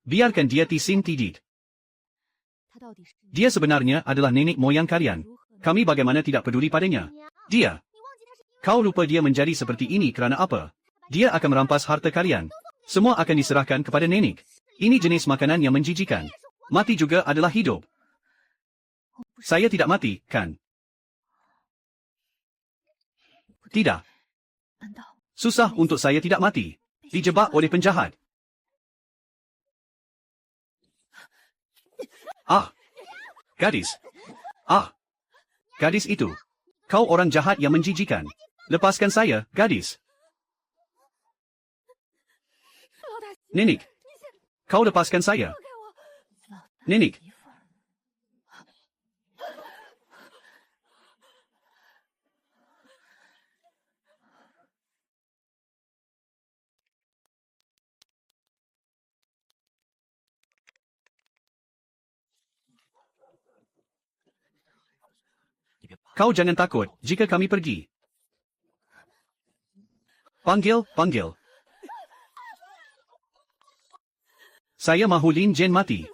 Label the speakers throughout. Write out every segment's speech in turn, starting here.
Speaker 1: Biarkan dia tising tidit. Dia sebenarnya adalah nenek moyang kalian. Kami bagaimana tidak peduli padanya. Dia. Kau lupa dia menjadi seperti ini kerana apa? Dia akan merampas harta kalian. Semua akan diserahkan kepada nenek. Ini jenis makanan yang menjijikan. Mati juga adalah hidup. Saya tidak mati, kan? Tidak. Susah untuk saya tidak mati. Dijebak oleh penjahat. Ah. Gadis. Ah. Gadis itu. Kau orang jahat yang menjijikan. Lepaskan saya, gadis. Nenek. Kau lepaskan saya. Nenek. Kau jangan takut jika kami pergi. Panggil, panggil. Saya mahu Lin Jen mati.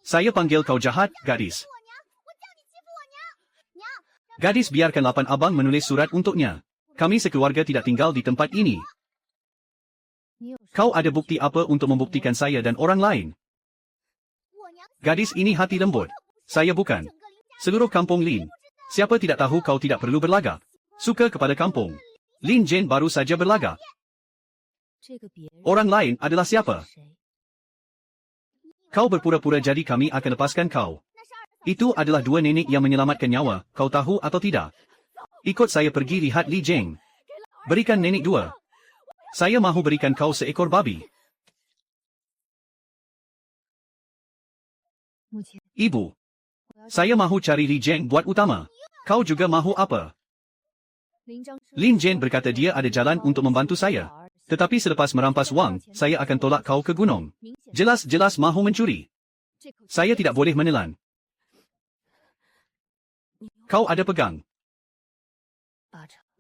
Speaker 1: Saya panggil kau jahat, gadis. Gadis, biarkan lapan abang menulis surat untuknya. Kami sekeluarga tidak tinggal di tempat ini. Kau ada bukti apa untuk membuktikan saya dan orang lain? Gadis ini hati lembut. Saya bukan. Seluruh kampung Lin. Siapa tidak tahu kau tidak perlu berlagak. Suka kepada kampung. Lin Jen baru saja berlagak. Orang lain adalah siapa? Kau berpura-pura jadi kami akan lepaskan kau. Itu adalah dua nenek yang menyelamatkan nyawa, kau tahu atau tidak? Ikut saya pergi lihat Li Jeng. Berikan nenek dua. Saya mahu berikan kau seekor babi. Ibu. Saya mahu cari Li Jeng buat utama. Kau juga mahu apa? Lin Jen berkata dia ada jalan untuk membantu saya. Tetapi selepas merampas wang, saya akan tolak kau ke gunung. Jelas-jelas mahu mencuri. Saya tidak boleh menelan. Kau ada pegang.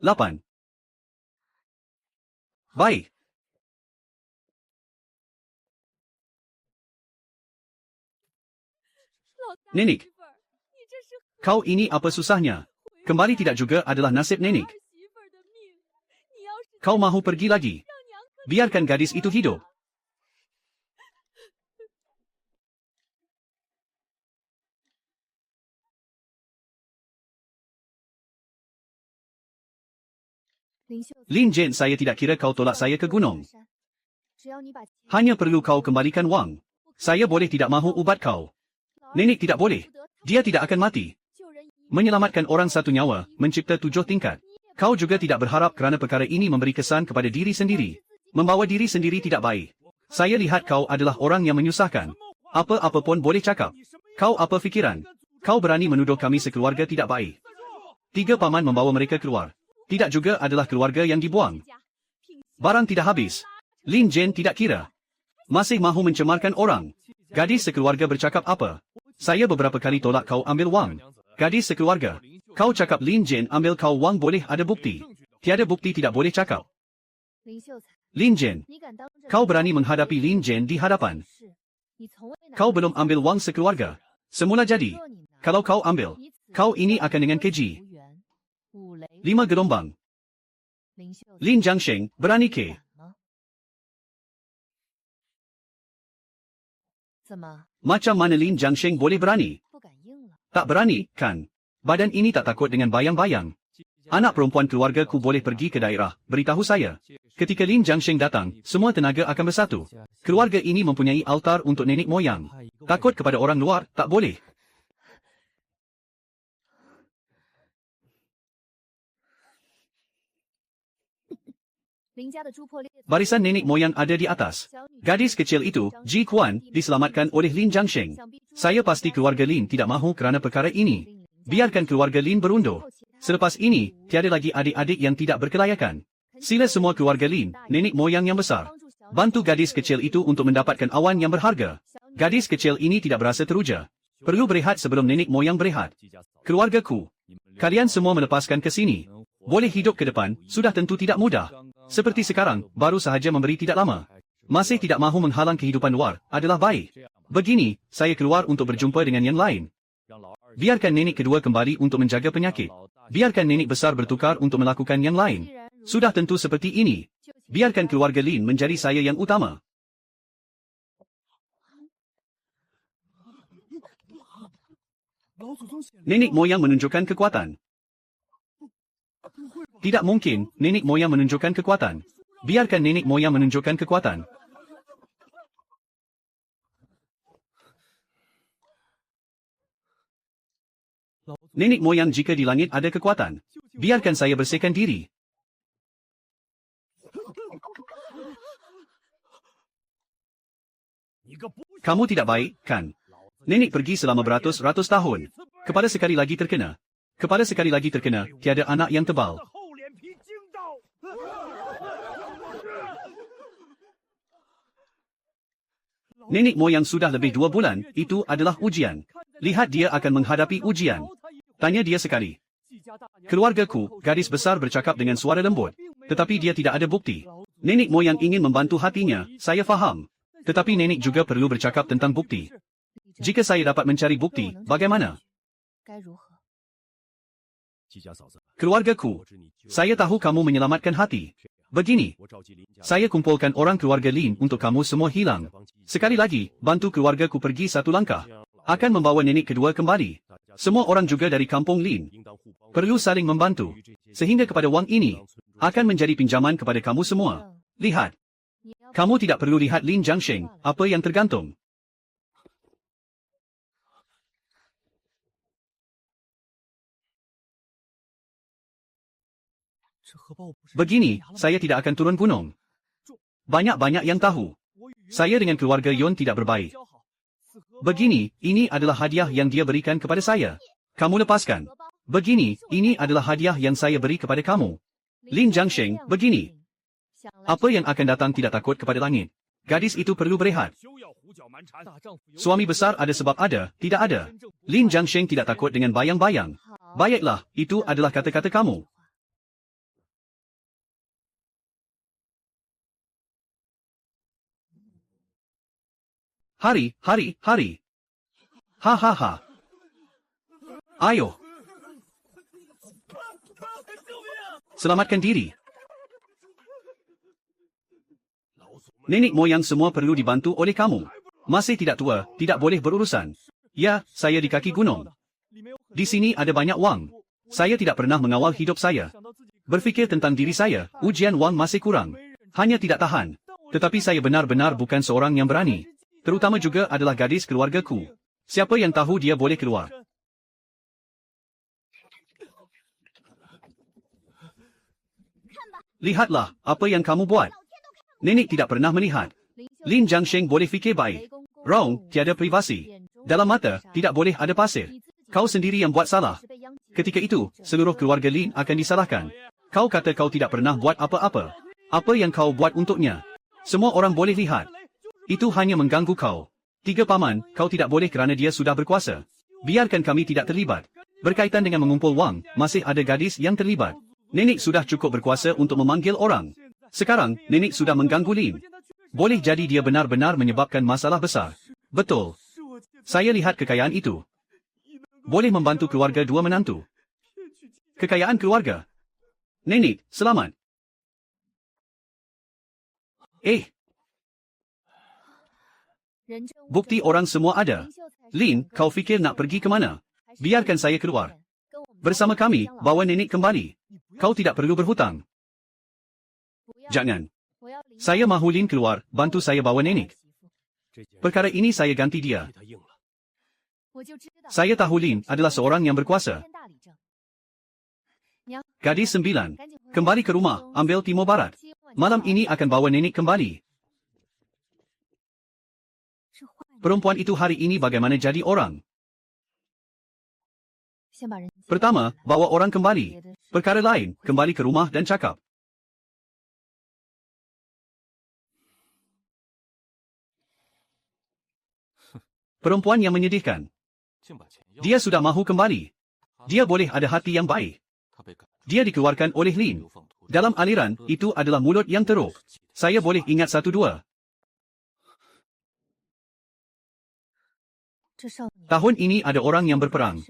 Speaker 1: 8. Baik. Nenek. Kau ini apa susahnya? Kembali tidak juga adalah nasib nenek. Kau mahu pergi lagi. Biarkan gadis itu hidup. Lin Jen, saya tidak kira kau tolak saya ke gunung. Hanya perlu kau kembalikan wang. Saya boleh tidak mahu ubat kau. Nenek tidak boleh. Dia tidak akan mati. Menyelamatkan orang satu nyawa, mencipta 7 tingkat. Kau juga tidak berharap kerana perkara ini memberi kesan kepada diri sendiri. Membawa diri sendiri tidak baik. Saya lihat kau adalah orang yang menyusahkan. Apa-apa pun boleh cakap. Kau apa fikiran? Kau berani menuduh kami sekeluarga tidak baik. 3 paman membawa mereka keluar. Tidak juga adalah keluarga yang dibuang. Barang tidak habis. Lin Jen tidak kira. Masih mahu mencemarkan orang. Gadis sekeluarga bercakap apa? Saya beberapa kali tolak kau ambil wang. Gadis sekeluarga. Kau cakap Lin Jen ambil kau wang boleh ada bukti. Tiada bukti tidak boleh cakap. Lin Jen. Kau berani menghadapi Lin Jen di hadapan. Kau belum ambil wang sekeluarga. Semula jadi. Kalau kau ambil, kau ini akan dengan keji. 5 gelombang. Lin Jiangsheng, berani ke? Macam mana Lin Jiangsheng boleh berani? Tak berani, kan? Badan ini tak takut dengan bayang-bayang. Anak perempuan keluarga ku boleh pergi ke daerah, beritahu saya. Ketika Lin Jiangsheng datang, semua tenaga akan bersatu. Keluarga ini mempunyai altar untuk nenek moyang. Takut kepada orang luar, tak boleh. Barisan nenek moyang ada di atas. Gadis kecil itu, Ji Kuan, diselamatkan oleh Lin Jiangsheng. Saya pasti keluarga Lin tidak mahu kerana perkara ini. Biarkan keluarga Lin berundur. Selepas ini, tiada lagi adik-adik yang tidak berkelayakan. Sila semua keluarga Lin, nenek moyang yang besar. Bantu gadis kecil itu untuk mendapatkan awan yang berharga. Gadis kecil ini tidak berasa teruja. Perlu berehat sebelum nenek moyang berehat. Keluargaku. Kalian semua melepaskan ke sini. Boleh hidup ke depan, sudah tentu tidak mudah. Seperti sekarang, baru sahaja memberi tidak lama. Masih tidak mahu menghalang kehidupan luar, adalah baik. Begini, saya keluar untuk berjumpa dengan yang lain. Biarkan nenek kedua kembali untuk menjaga penyakit. Biarkan nenek besar bertukar untuk melakukan yang lain. Sudah tentu seperti ini. Biarkan keluarga Lin menjadi saya yang utama. Nenek moyang menunjukkan kekuatan. Tidak mungkin, nenek moyang menunjukkan kekuatan. Biarkan nenek moyang menunjukkan kekuatan. Nenek moyang jika di langit ada kekuatan. Biarkan saya bersihkan diri. Kamu tidak baik, kan? Nenek pergi selama beratus-ratus tahun. Kepada sekali lagi terkena. Kepada sekali lagi terkena, tiada anak yang tebal. Nenek moyang sudah lebih 2 bulan, itu adalah ujian. Lihat dia akan menghadapi ujian. Tanya dia sekali. Keluargaku, gadis besar bercakap dengan suara lembut. Tetapi dia tidak ada bukti. Nenek moyang ingin membantu hatinya, saya faham. Tetapi nenek juga perlu bercakap tentang bukti. Jika saya dapat mencari bukti, bagaimana? Keluargaku, saya tahu kamu menyelamatkan hati. Begini, saya kumpulkan orang keluarga Lin untuk kamu semua hilang. Sekali lagi, bantu keluargaku pergi satu langkah. Akan membawa nenek kedua kembali. Semua orang juga dari kampung Lin. Perlu saling membantu. Sehingga kepada wang ini, akan menjadi pinjaman kepada kamu semua. Lihat. Kamu tidak perlu lihat Lin Jiangsheng, apa yang tergantung. Begini, saya tidak akan turun gunung. Banyak-banyak yang tahu. Saya dengan keluarga Yon tidak berbaik. Begini, ini adalah hadiah yang dia berikan kepada saya. Kamu lepaskan. Begini, ini adalah hadiah yang saya beri kepada kamu. Lin Jiangsheng, begini. Apa yang akan datang tidak takut kepada langit. Gadis itu perlu berehat. Suami besar ada sebab ada, tidak ada. Lin Jiangsheng tidak takut dengan bayang-bayang. Baiklah, itu adalah kata-kata kamu. Hari. Hahaha. Ayo. Selamatkan diri. Nenek moyang semua perlu dibantu oleh kamu. Masih tidak tua, tidak boleh berurusan. Ya, saya di kaki gunung. Di sini ada banyak wang. Saya tidak pernah mengawal hidup saya. Berfikir tentang diri saya, ujian wang masih kurang. Hanya tidak tahan. Tetapi saya benar-benar bukan seorang yang berani. Terutama juga adalah gadis keluargaku. Siapa yang tahu dia boleh keluar? Lihatlah, apa yang kamu buat. Nenek tidak pernah melihat. Lin Jiangsheng boleh fikir baik. Wrong, tiada privasi. Dalam mata, tidak boleh ada pasir. Kau sendiri yang buat salah. Ketika itu, seluruh keluarga Lin akan disalahkan. Kau kata kau tidak pernah buat apa-apa. Apa yang kau buat untuknya? Semua orang boleh lihat. Itu hanya mengganggu kau. 3 paman, kau tidak boleh kerana dia sudah berkuasa. Biarkan kami tidak terlibat. Berkaitan dengan mengumpul wang, masih ada gadis yang terlibat. Nenek sudah cukup berkuasa untuk memanggil orang. Sekarang, nenek sudah mengganggu Lin. Boleh jadi dia benar-benar menyebabkan masalah besar. Betul. Saya lihat kekayaan itu. Boleh membantu keluarga 2 menantu. Kekayaan keluarga. Nenek, selamat. Bukti orang semua ada. Lin, kau fikir nak pergi ke mana? Biarkan saya keluar. Bersama kami, bawa nenek kembali. Kau tidak perlu berhutang. Jangan. Saya mahu Lin keluar, bantu saya bawa nenek. Perkara ini saya ganti dia. Saya tahu Lin adalah seorang yang berkuasa. Gadis 9. Kembali ke rumah, ambil timur barat. Malam ini akan bawa nenek kembali. Perempuan itu hari ini bagaimana jadi orang? Pertama, bawa orang kembali. Perkara lain, kembali ke rumah dan cakap. Perempuan yang menyedihkan. Dia sudah mahu kembali. Dia boleh ada hati yang baik. Dia dikeluarkan oleh Lin. Dalam aliran, itu adalah mulut yang teruk. Saya boleh ingat satu dua. Tahun ini ada orang yang berperang.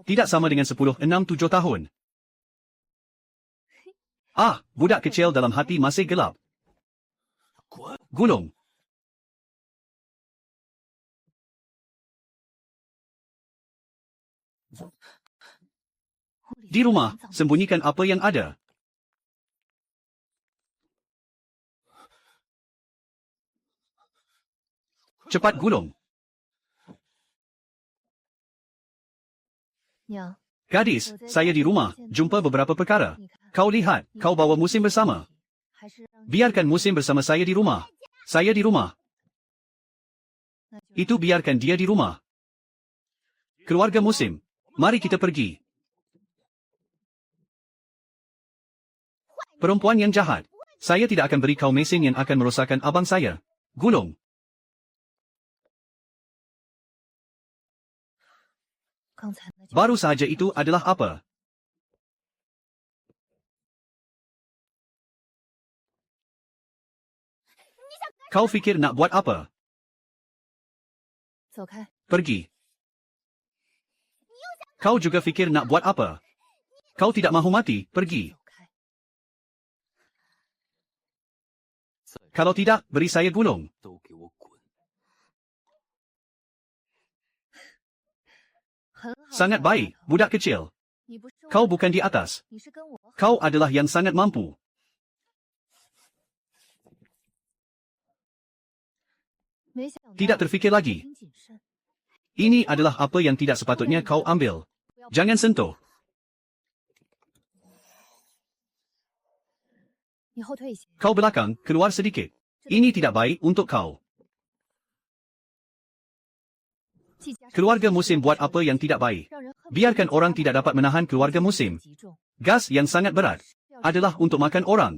Speaker 1: Tidak sama dengan 10, 6, 7 tahun. Ah, budak kecil dalam hati masih gelap. Gulung. Di rumah, sembunyikan apa yang ada. Cepat gulung. Gadis, saya di rumah, jumpa beberapa perkara. Kau lihat, kau bawa musim bersama. Biarkan musim bersama saya di rumah. Saya di rumah. Itu biarkan dia di rumah. Keluarga musim, mari kita pergi. Perempuan yang jahat. Saya tidak akan beri kau mesin yang akan merosakkan abang saya. Gulung. Baru sahaja itu adalah apa? Kau fikir nak buat apa? Pergi. Kau juga fikir nak buat apa? Kau tidak mahu mati, pergi. Kalau tidak, beri saya gulung. Sangat baik, budak kecil. Kau bukan di atas. Kau adalah yang sangat mampu. Tidak terfikir lagi. Ini adalah apa yang tidak sepatutnya kau ambil. Jangan sentuh. Kau belakang, keluar sedikit. Ini tidak baik untuk kau. Keluarga musim buat apa yang tidak baik. Biarkan orang tidak dapat menahan keluarga musim. Gas yang sangat berat adalah untuk makan orang.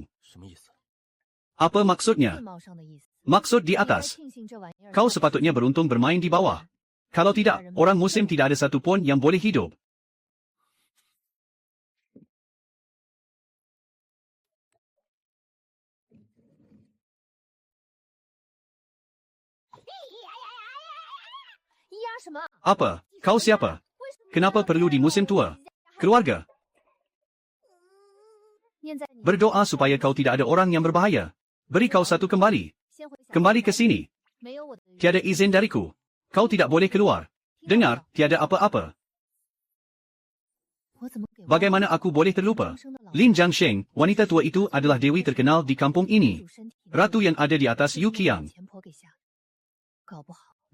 Speaker 1: Apa maksudnya? Maksud di atas. Kau sepatutnya beruntung bermain di bawah. Kalau tidak, orang musim tidak ada satu pun yang boleh hidup. Apa? Kau siapa? Kenapa perlu di musim tua? Keluarga. Berdoa supaya kau tidak ada orang yang berbahaya. Beri kau satu kembali. Kembali ke sini. Tiada izin dariku. Kau tidak boleh keluar. Dengar, tiada apa-apa. Bagaimana aku boleh terlupa? Lin Jiangsheng, wanita tua itu adalah dewi terkenal di kampung ini. Ratu yang ada di atas Yu Qiang.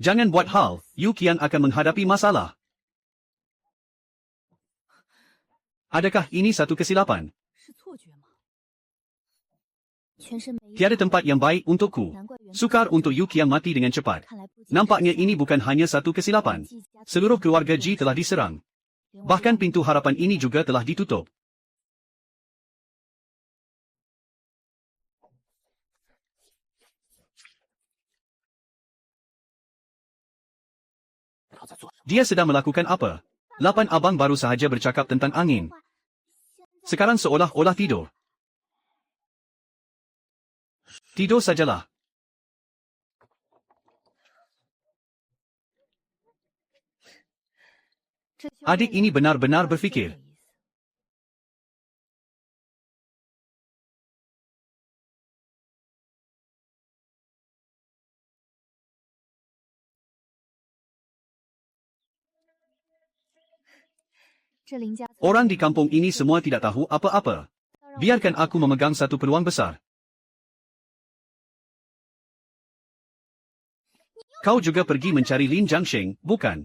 Speaker 1: Jangan buat hal, Yu Qiang akan menghadapi masalah. Adakah ini satu kesilapan? Tiada tempat yang baik untukku. Sukar untuk Yu Qiang mati dengan cepat. Nampaknya ini bukan hanya satu kesilapan. Seluruh keluarga Ji telah diserang. Bahkan pintu harapan ini juga telah ditutup. Dia sedang melakukan apa? 8 abang baru sahaja bercakap tentang angin. Sekarang seolah-olah tidur. Tidur sajalah. Adik ini benar-benar berfikir. Orang di kampung ini semua tidak tahu apa-apa. Biarkan aku memegang satu peluang besar. Kau juga pergi mencari Lin Jiangsheng, bukan?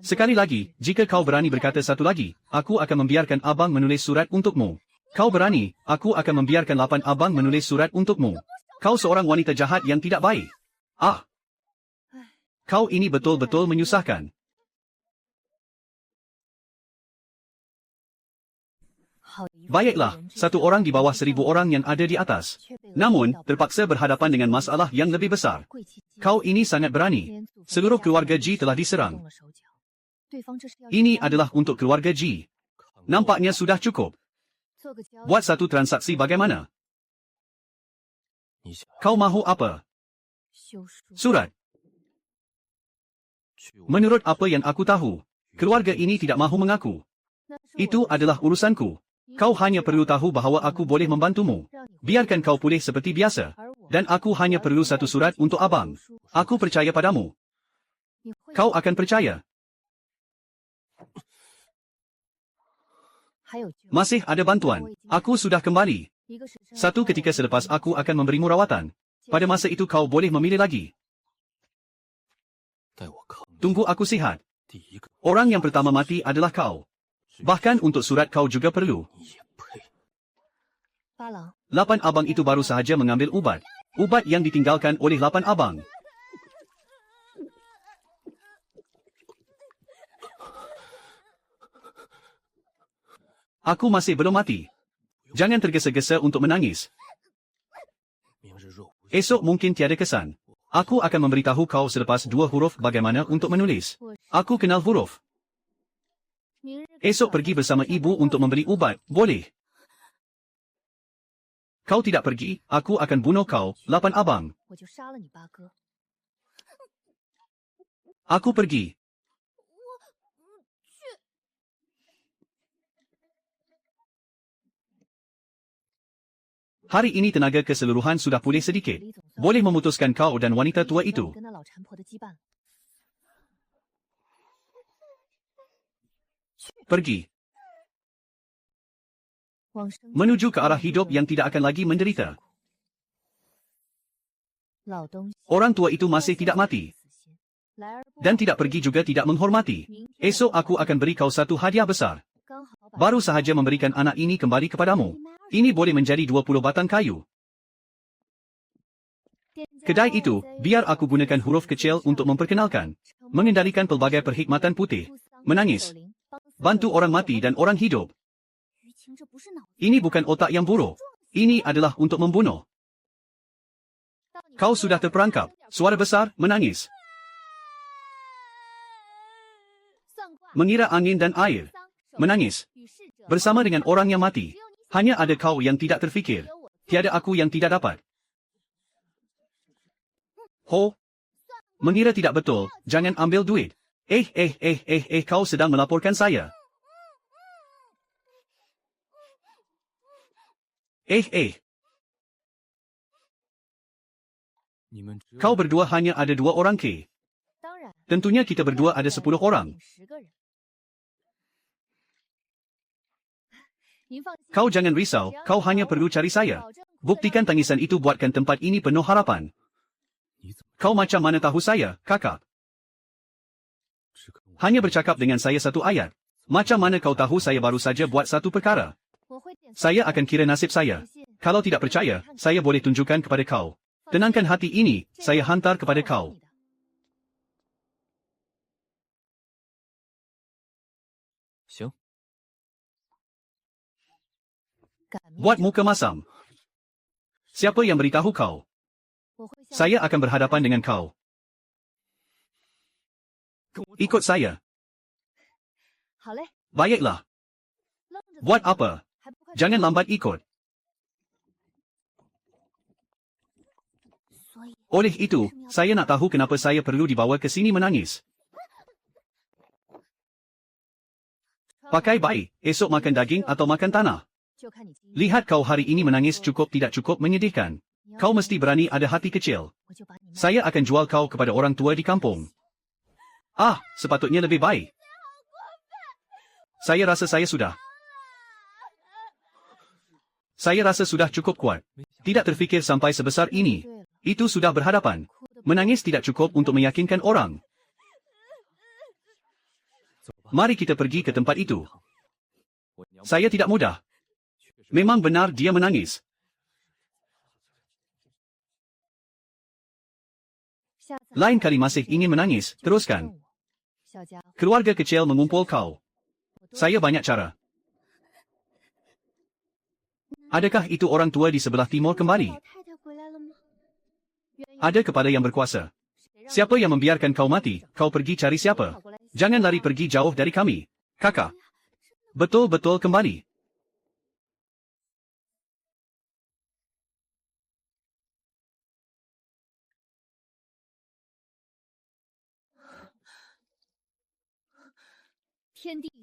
Speaker 1: Sekali lagi, jika kau berani berkata satu lagi, aku akan membiarkan abang menulis surat untukmu. Kau berani, aku akan membiarkan 8 abang menulis surat untukmu. Kau seorang wanita jahat yang tidak baik. Ah! Kau ini betul-betul menyusahkan. Baiklah, satu orang di bawah 1000 orang yang ada di atas. Namun, terpaksa berhadapan dengan masalah yang lebih besar. Kau ini sangat berani. Seluruh keluarga Ji telah diserang. Ini adalah untuk keluarga Ji. Nampaknya sudah cukup. Buat satu transaksi bagaimana? Kau mahu apa? Surat. Menurut apa yang aku tahu, keluarga ini tidak mahu mengaku. Itu adalah urusanku. Kau hanya perlu tahu bahawa aku boleh membantumu. Biarkan kau pulih seperti biasa. Dan aku hanya perlu satu surat untuk abang. Aku percaya padamu. Kau akan percaya. Masih ada bantuan. Aku sudah kembali. Satu ketika selepas aku akan memberimu rawatan. Pada masa itu kau boleh memilih lagi. Tunggu aku sihat. Orang yang pertama mati adalah kau. Bahkan untuk surat kau juga perlu. 8 abang itu baru sahaja mengambil ubat. Ubat yang ditinggalkan oleh 8 abang. Aku masih belum mati. Jangan tergesa-gesa untuk menangis. Esok mungkin tiada kesan. Aku akan memberitahu kau selepas 2 huruf bagaimana untuk menulis. Aku kenal huruf. Esok pergi bersama ibu untuk membeli ubat, boleh? Kau tidak pergi, aku akan bunuh kau, 8 abang. Aku pergi. Hari ini tenaga keseluruhan sudah pulih sedikit. Boleh memutuskan kau dan wanita tua itu. Pergi. Menuju ke arah hidup yang tidak akan lagi menderita. Orang tua itu masih tidak mati. Dan tidak pergi juga tidak menghormati. Esok aku akan beri kau satu hadiah besar. Baru sahaja memberikan anak ini kembali kepadamu. Ini boleh menjadi 20 batang kayu. Kedai itu, biar aku gunakan huruf kecil untuk memperkenalkan. Mengendalikan pelbagai perkhidmatan putih. Menangis. Bantu orang mati dan orang hidup. Ini bukan otak yang buruk. Ini adalah untuk membunuh. Kau sudah terperangkap. Suara besar, menangis. Mengira angin dan air. Menangis. Bersama dengan orang yang mati. Hanya ada kau yang tidak terfikir. Tiada aku yang tidak dapat. Ho. Mengira tidak betul, jangan ambil duit. Kau sedang melaporkan saya. Kau berdua hanya ada 2 orang ke? Tentunya kita berdua ada 10 orang. Kau jangan risau, kau hanya perlu cari saya. Buktikan tangisan itu buatkan tempat ini penuh harapan. Kau macam mana tahu saya, kakak? Hanya bercakap dengan saya 1 ayat. Macam mana kau tahu saya baru saja buat satu perkara? Saya akan kira nasib saya. Kalau tidak percaya, saya boleh tunjukkan kepada kau. Tenangkan hati ini, saya hantar kepada kau. Buat muka masam. Siapa yang beritahu kau? Saya akan berhadapan dengan kau. Ikut saya. Baiklah. Buat apa? Jangan lambat ikut. Oleh itu, saya nak tahu kenapa saya perlu dibawa ke sini menangis. Pakai baik, esok makan daging atau makan tanah. Lihat kau hari ini menangis cukup tidak cukup menyedihkan. Kau mesti berani ada hati kecil. Saya akan jual kau kepada orang tua di kampung. Sepatutnya lebih baik. Saya rasa sudah cukup kuat. Tidak terfikir sampai sebesar ini. Itu sudah berhadapan. Menangis tidak cukup untuk meyakinkan orang. Mari kita pergi ke tempat itu. Saya tidak mudah. Memang benar dia menangis. Lain kali masih ingin menangis, teruskan. Keluarga kecil mengumpul kau. Saya banyak cara. Adakah itu orang tua di sebelah timur kembali? Ada kepada yang berkuasa. Siapa yang membiarkan kau mati, kau pergi cari siapa. Jangan lari pergi jauh dari kami. Kakak. Betul-betul kembali.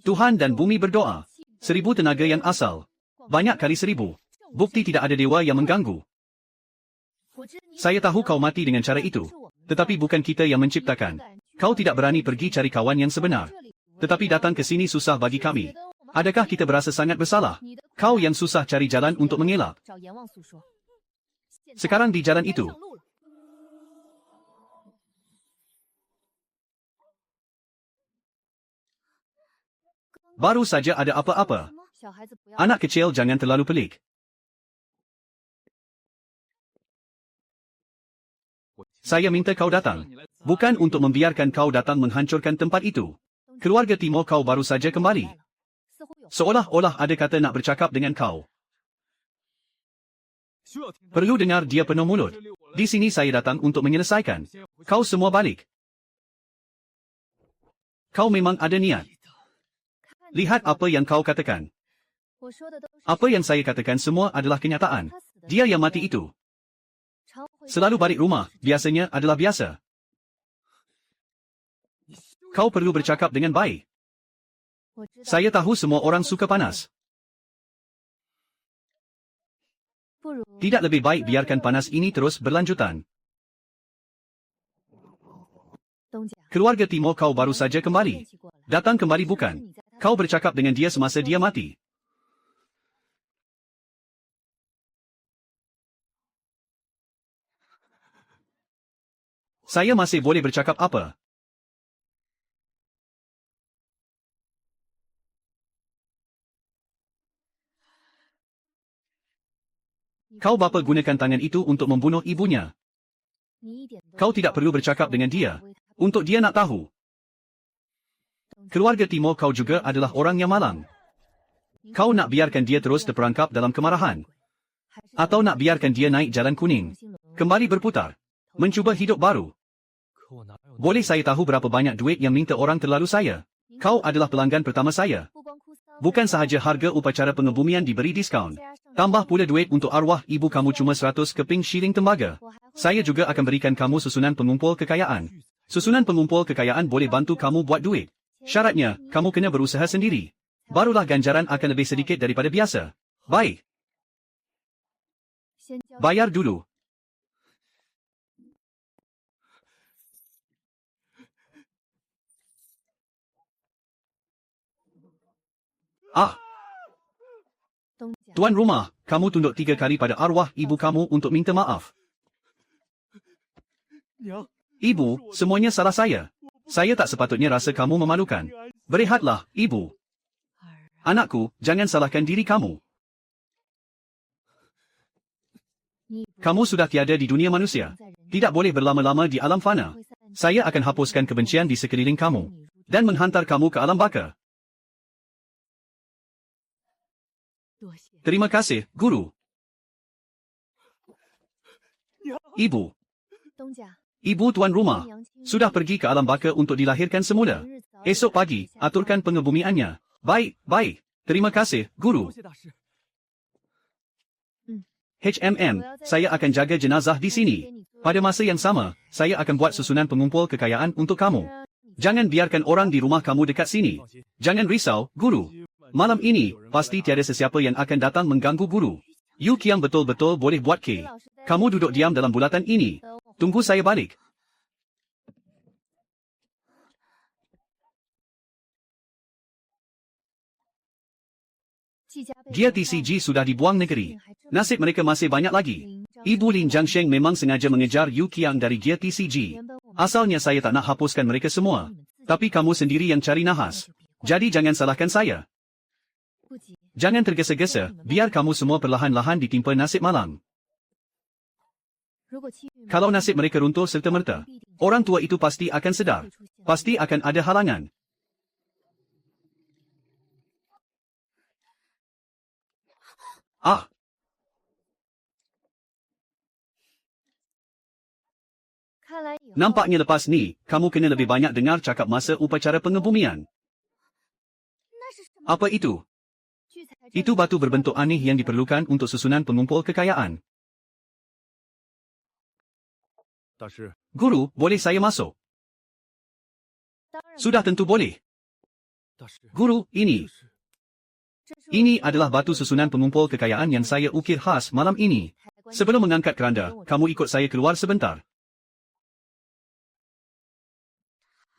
Speaker 1: Tuhan dan bumi berdoa. 1000 tenaga yang asal. Banyak kali 1000. Bukti tidak ada dewa yang mengganggu. Saya tahu kau mati dengan cara itu. Tetapi bukan kita yang menciptakan. Kau tidak berani pergi cari kawan yang sebenar. Tetapi datang ke sini susah bagi kami. Adakah kita berasa sangat bersalah? Kau yang susah cari jalan untuk mengelak. Sekarang di jalan itu. Baru saja ada apa-apa. Anak kecil jangan terlalu pelik. Saya minta kau datang. Bukan untuk membiarkan kau datang menghancurkan tempat itu. Keluarga Timur kau baru saja kembali. Seolah-olah ada kata nak bercakap dengan kau. Perlu dengar dia penuh mulut. Di sini saya datang untuk menyelesaikan. Kau semua balik. Kau memang ada niat. Lihat apa yang kau katakan. Apa yang saya katakan semua adalah kenyataan. Dia yang mati itu. Selalu balik rumah, biasanya adalah biasa. Kau perlu bercakap dengan baik. Saya tahu semua orang suka panas. Tidak lebih baik biarkan panas ini terus berlanjutan. Keluarga Timur kau baru saja kembali. Datang kembali bukan. Kau bercakap dengan dia semasa dia mati. Saya masih boleh bercakap apa? Kau bapa gunakan tangan itu untuk membunuh ibunya. Kau tidak perlu bercakap dengan dia. Untuk dia nak tahu. Keluarga Timur kau juga adalah orang yang malang. Kau nak biarkan dia terus terperangkap dalam kemarahan? Atau nak biarkan dia naik jalan kuning? Kembali berputar. Mencuba hidup baru. Boleh saya tahu berapa banyak duit yang minta orang terlalu saya? Kau adalah pelanggan pertama saya. Bukan sahaja harga upacara pengebumian diberi diskaun. Tambah pula duit untuk arwah ibu kamu cuma 100 keping shilling tembaga. Saya juga akan berikan kamu susunan pengumpul kekayaan. Susunan pengumpul kekayaan boleh bantu kamu buat duit. Syaratnya, kamu kena berusaha sendiri. Barulah ganjaran akan lebih sedikit daripada biasa. Baik. Bayar dulu. Ah. Tuan rumah, kamu tunduk 3 kali pada arwah ibu kamu untuk minta maaf. Ibu, semuanya salah saya. Saya tak sepatutnya rasa kamu memalukan. Berehatlah, ibu. Anakku, jangan salahkan diri kamu. Kamu sudah tiada di dunia manusia. Tidak boleh berlama-lama di alam fana. Saya akan hapuskan kebencian di sekeliling kamu. Dan menghantar kamu ke alam baka. Terima kasih, Guru. Ibu. Ibu tuan rumah. Sudah pergi ke alam baka untuk dilahirkan semula. Esok pagi, aturkan pengebumiannya. Baik, baik. Terima kasih, Guru. saya akan jaga jenazah di sini. Pada masa yang sama, saya akan buat susunan pengumpul kekayaan untuk kamu. Jangan biarkan orang di rumah kamu dekat sini. Jangan risau, Guru. Malam ini, pasti tiada sesiapa yang akan datang mengganggu Guru. Yu Qiang betul-betul boleh buat K. Kamu duduk diam dalam bulatan ini. Tunggu saya balik. Dia TCG sudah dibuang negeri. Nasib mereka masih banyak lagi. Ibu Lin Jiangsheng memang sengaja mengejar Yu Qiang dari dia TCG. Asalnya saya tak nak hapuskan mereka semua. Tapi kamu sendiri yang cari nahas. Jadi jangan salahkan saya. Jangan tergesa-gesa, biar kamu semua perlahan-lahan ditimpa nasib malang. Kalau nasib mereka runtuh serta-merta, orang tua itu pasti akan sedar. Pasti akan ada halangan. Ah! Nampaknya lepas ni, kamu kena lebih banyak dengar cakap masa upacara pengebumian. Apa itu? Itu batu berbentuk aneh yang diperlukan untuk susunan pengumpul kekayaan. Guru, boleh saya masuk? Sudah tentu boleh. Guru, ini adalah batu susunan pengumpul kekayaan yang saya ukir khas malam ini. Sebelum mengangkat keranda, kamu ikut saya keluar sebentar.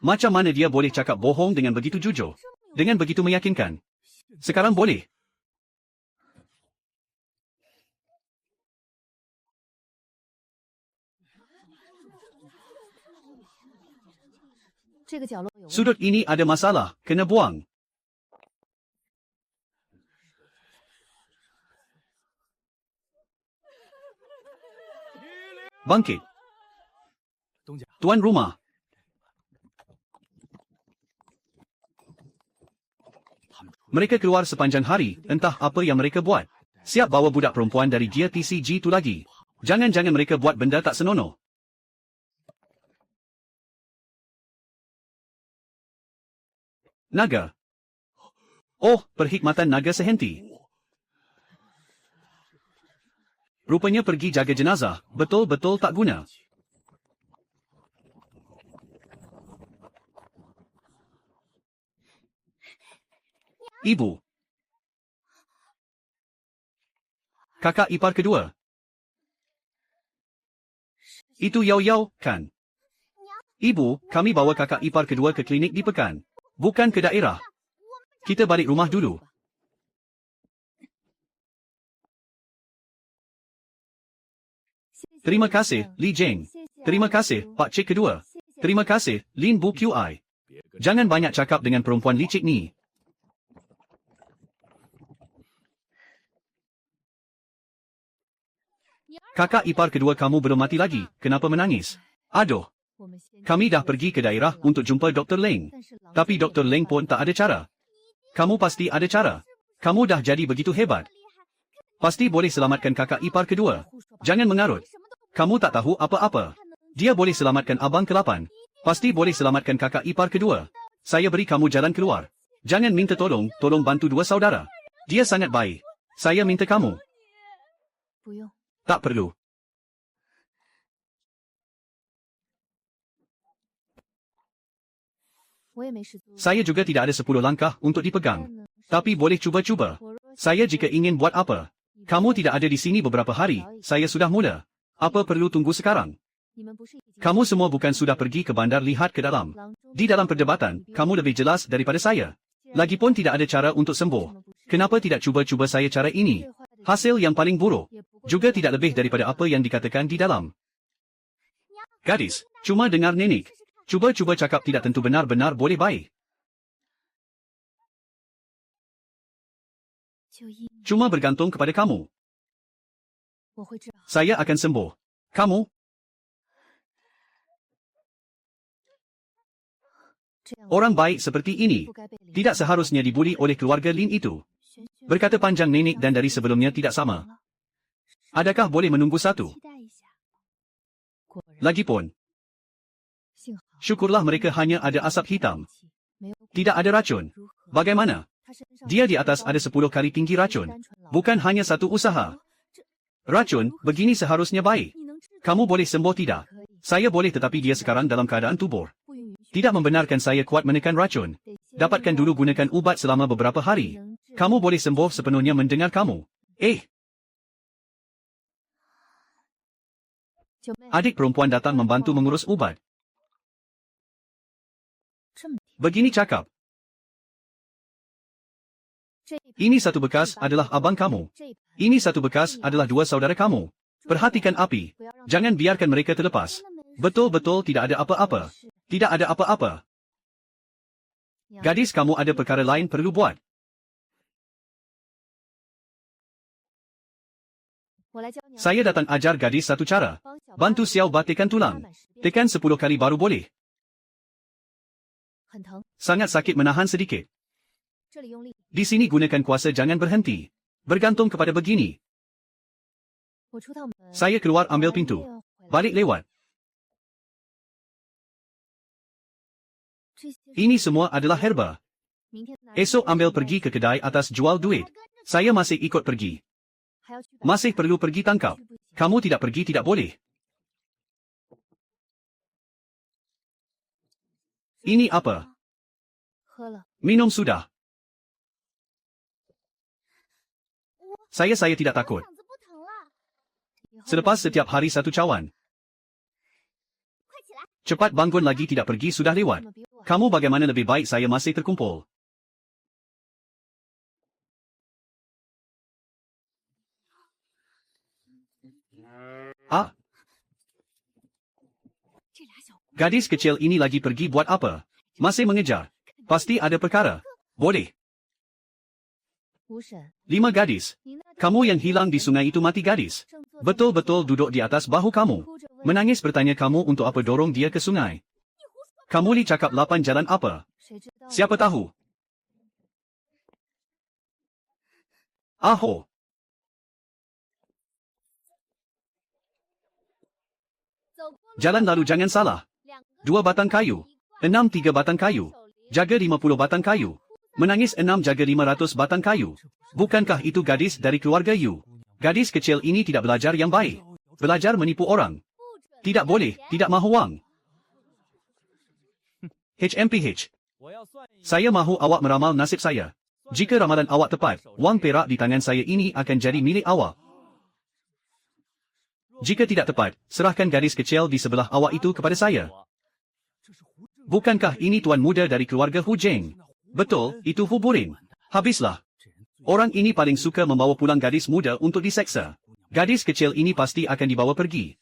Speaker 1: Macam mana dia boleh cakap bohong dengan begitu jujur? Dengan begitu meyakinkan. Sekarang boleh. Sudut ini ada masalah, kena buang. Bangkit. Tuan rumah. Mereka keluar sepanjang hari, entah apa yang mereka buat. Siap bawa budak perempuan dari GTCG tu lagi. Jangan-jangan mereka buat benda tak senonoh. Naga. Oh, perkhidmatan naga sehenti. Rupanya pergi jaga jenazah, betul-betul tak guna. Ibu. Kakak ipar kedua. Itu Yao Yao, kan? Ibu, kami bawa kakak ipar kedua ke klinik di Pekan. Bukan ke daerah. Kita balik rumah dulu. Terima kasih, Li Jeng. Terima kasih, Pak Cik kedua. Terima kasih, Lin Bu QI. Jangan banyak cakap dengan perempuan licik ni. Kakak ipar kedua kamu belum mati lagi, kenapa menangis? Aduh. Kami dah pergi ke daerah untuk jumpa Dr. Leng. Tapi Dr. Leng pun tak ada cara. Kamu pasti ada cara. Kamu dah jadi begitu hebat. Pasti boleh selamatkan kakak ipar kedua. Jangan mengarut. Kamu tak tahu apa-apa. Dia boleh selamatkan abang ke-8. Pasti boleh selamatkan kakak ipar kedua. Saya beri kamu jalan keluar. Jangan minta tolong, tolong bantu dua saudara. Dia sangat baik. Saya minta kamu. Tak perlu. Saya juga tidak ada 10 langkah untuk dipegang. Tapi boleh cuba-cuba. Saya jika ingin buat apa. Kamu tidak ada di sini beberapa hari, saya sudah mula. Apa perlu tunggu sekarang? Kamu semua bukan sudah pergi ke bandar lihat ke dalam. Di dalam perdebatan, kamu lebih jelas daripada saya. Lagipun tidak ada cara untuk sembuh. Kenapa tidak cuba-cuba saya cara ini? Hasil yang paling buruk. Juga tidak lebih daripada apa yang dikatakan di dalam. Gadis, cuma dengar nenek. Cuba-cuba cakap tidak tentu benar-benar boleh baik. Cuma bergantung kepada kamu. Saya akan sembuh. Kamu? Orang baik seperti ini tidak seharusnya dibuli oleh keluarga Lin itu. Berkata panjang nenek dan dari sebelumnya tidak sama. Adakah boleh menunggu satu? Lagipun, syukurlah mereka hanya ada asap hitam. Tidak ada racun. Bagaimana? Dia di atas ada 10 kali tinggi racun. Bukan hanya satu usaha. Racun, begini seharusnya baik. Kamu boleh sembuh tidak? Saya boleh tetapi dia sekarang dalam keadaan tubur. Tidak membenarkan saya kuat menekan racun. Dapatkan dulu gunakan ubat selama beberapa hari. Kamu boleh sembuh sepenuhnya mendengar kamu. Adik perempuan datang membantu mengurus ubat. Begini cakap. Ini satu bekas adalah abang kamu. Ini satu bekas adalah dua saudara kamu. Perhatikan api. Jangan biarkan mereka terlepas. Betul-betul tidak ada apa-apa. Tidak ada apa-apa. Gadis kamu ada perkara lain perlu buat. Saya datang ajar gadis satu cara. Bantu Xiao batikan tulang. Tekan 10 kali baru boleh. Sangat sakit menahan sedikit. Di sini gunakan kuasa jangan berhenti. Bergantung kepada begini. Saya keluar ambil pintu. Balik lewat. Ini semua adalah herba. Esok ambil pergi ke kedai atas jual duit. Saya masih ikut pergi. Masih perlu pergi tangkap. Kamu tidak pergi tidak boleh. Ini apa? Minum sudah. Saya tidak takut. Selepas setiap hari satu cawan. Cepat bangun lagi tidak pergi sudah lewat. Kamu bagaimana lebih baik saya masih terkumpul. Ah. Gadis kecil ini lagi pergi buat apa? Masih mengejar. Pasti ada perkara. Boleh. 5 gadis. Kamu yang hilang di sungai itu mati gadis. Betul-betul duduk di atas bahu kamu. Menangis bertanya kamu untuk apa dorong dia ke sungai. Kamu li cakap 8 jalan apa? Siapa tahu? Aho. Jalan lalu jangan salah. 2 batang kayu. 6 3 batang kayu. Jaga 50 batang kayu. Menangis 6 jaga 500 batang kayu. Bukankah itu gadis dari keluarga you? Gadis kecil ini tidak belajar yang baik. Belajar menipu orang. Tidak boleh, tidak mahu wang. HMPH. Saya mahu awak meramal nasib saya. Jika ramalan awak tepat, wang perak di tangan saya ini akan jadi milik awak. Jika tidak tepat, serahkan gadis kecil di sebelah awak itu kepada saya. Bukankah ini tuan muda dari keluarga Hu Jeng? Betul, itu Hu Burin. Habislah. Orang ini paling suka membawa pulang gadis muda untuk diseksa. Gadis kecil ini pasti akan dibawa pergi.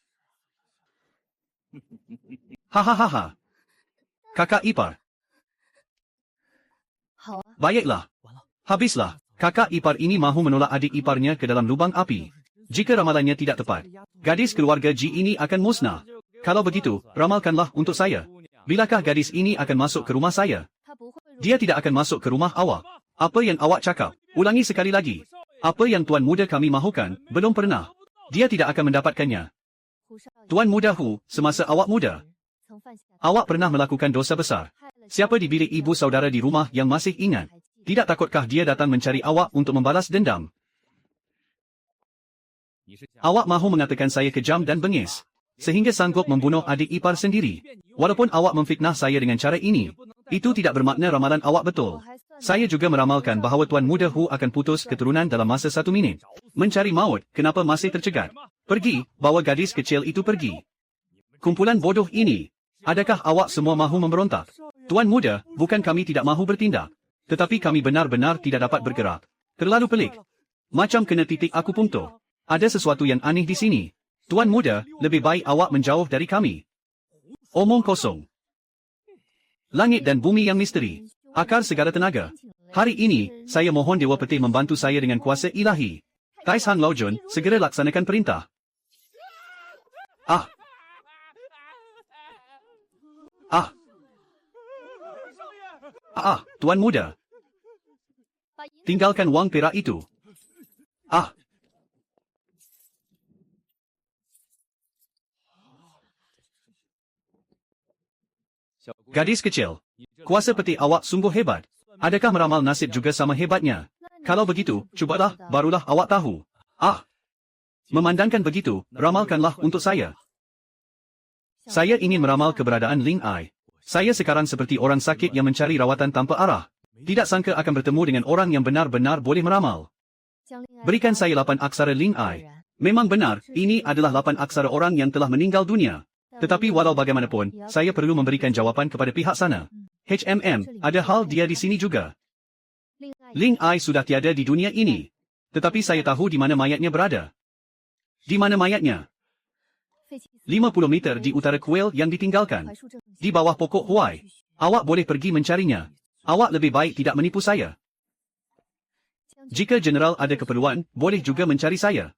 Speaker 1: Hahaha. Kakak ipar. Baiklah. Habislah. Kakak ipar ini mahu menolak adik iparnya ke dalam lubang api. Jika ramalannya tidak tepat, gadis keluarga Ji ini akan musnah. Kalau begitu, ramalkanlah untuk saya. Bilakah gadis ini akan masuk ke rumah saya? Dia tidak akan masuk ke rumah awak. Apa yang awak cakap? Ulangi sekali lagi. Apa yang tuan muda kami mahukan, belum pernah. Dia tidak akan mendapatkannya. Tuan muda Hu, semasa awak muda, awak pernah melakukan dosa besar. Siapa di bilik ibu saudara di rumah yang masih ingat? Tidak takutkah dia datang mencari awak untuk membalas dendam? Awak mahu mengatakan saya kejam dan bengis, sehingga sanggup membunuh adik ipar sendiri. Walaupun awak memfitnah saya dengan cara ini, itu tidak bermakna ramalan awak betul. Saya juga meramalkan bahawa tuan muda Hu akan putus keturunan dalam masa 1 minit. Mencari maut, kenapa masih tercegat? Pergi, bawa gadis kecil itu pergi. Kumpulan bodoh ini. Adakah awak semua mahu memberontak? Tuan muda, bukan kami tidak mahu bertindak. Tetapi kami benar-benar tidak dapat bergerak. Terlalu pelik. Macam kena titik akupunktur. Ada sesuatu yang aneh di sini. Tuan muda, lebih baik awak menjauh dari kami. Omong kosong. Langit dan bumi yang misteri. Akar segala tenaga. Hari ini, saya mohon Dewa Peti membantu saya dengan kuasa ilahi. Tais Han Lao Jun, segera laksanakan perintah. Ah. Ah. Ah, tuan muda. Tinggalkan wang perak itu. Ah. Gadis kecil. Kuasa peti awak sungguh hebat. Adakah meramal nasib juga sama hebatnya? Kalau begitu, cubalah, barulah awak tahu. Ah. Memandangkan begitu, ramalkanlah untuk saya. Saya ingin meramal keberadaan Ling Ai. Saya sekarang seperti orang sakit yang mencari rawatan tanpa arah. Tidak sangka akan bertemu dengan orang yang benar-benar boleh meramal. Berikan saya 8 aksara Ling Ai. Memang benar, ini adalah 8 aksara orang yang telah meninggal dunia. Tetapi walau bagaimanapun, saya perlu memberikan jawapan kepada pihak sana. ada hal dia di sini juga. Ling Ai sudah tiada di dunia ini. Tetapi saya tahu di mana mayatnya berada. Di mana mayatnya? 50 meter di utara kuil yang ditinggalkan. Di bawah pokok huai. Awak boleh pergi mencarinya. Awak lebih baik tidak menipu saya. Jika general ada keperluan, boleh juga mencari saya.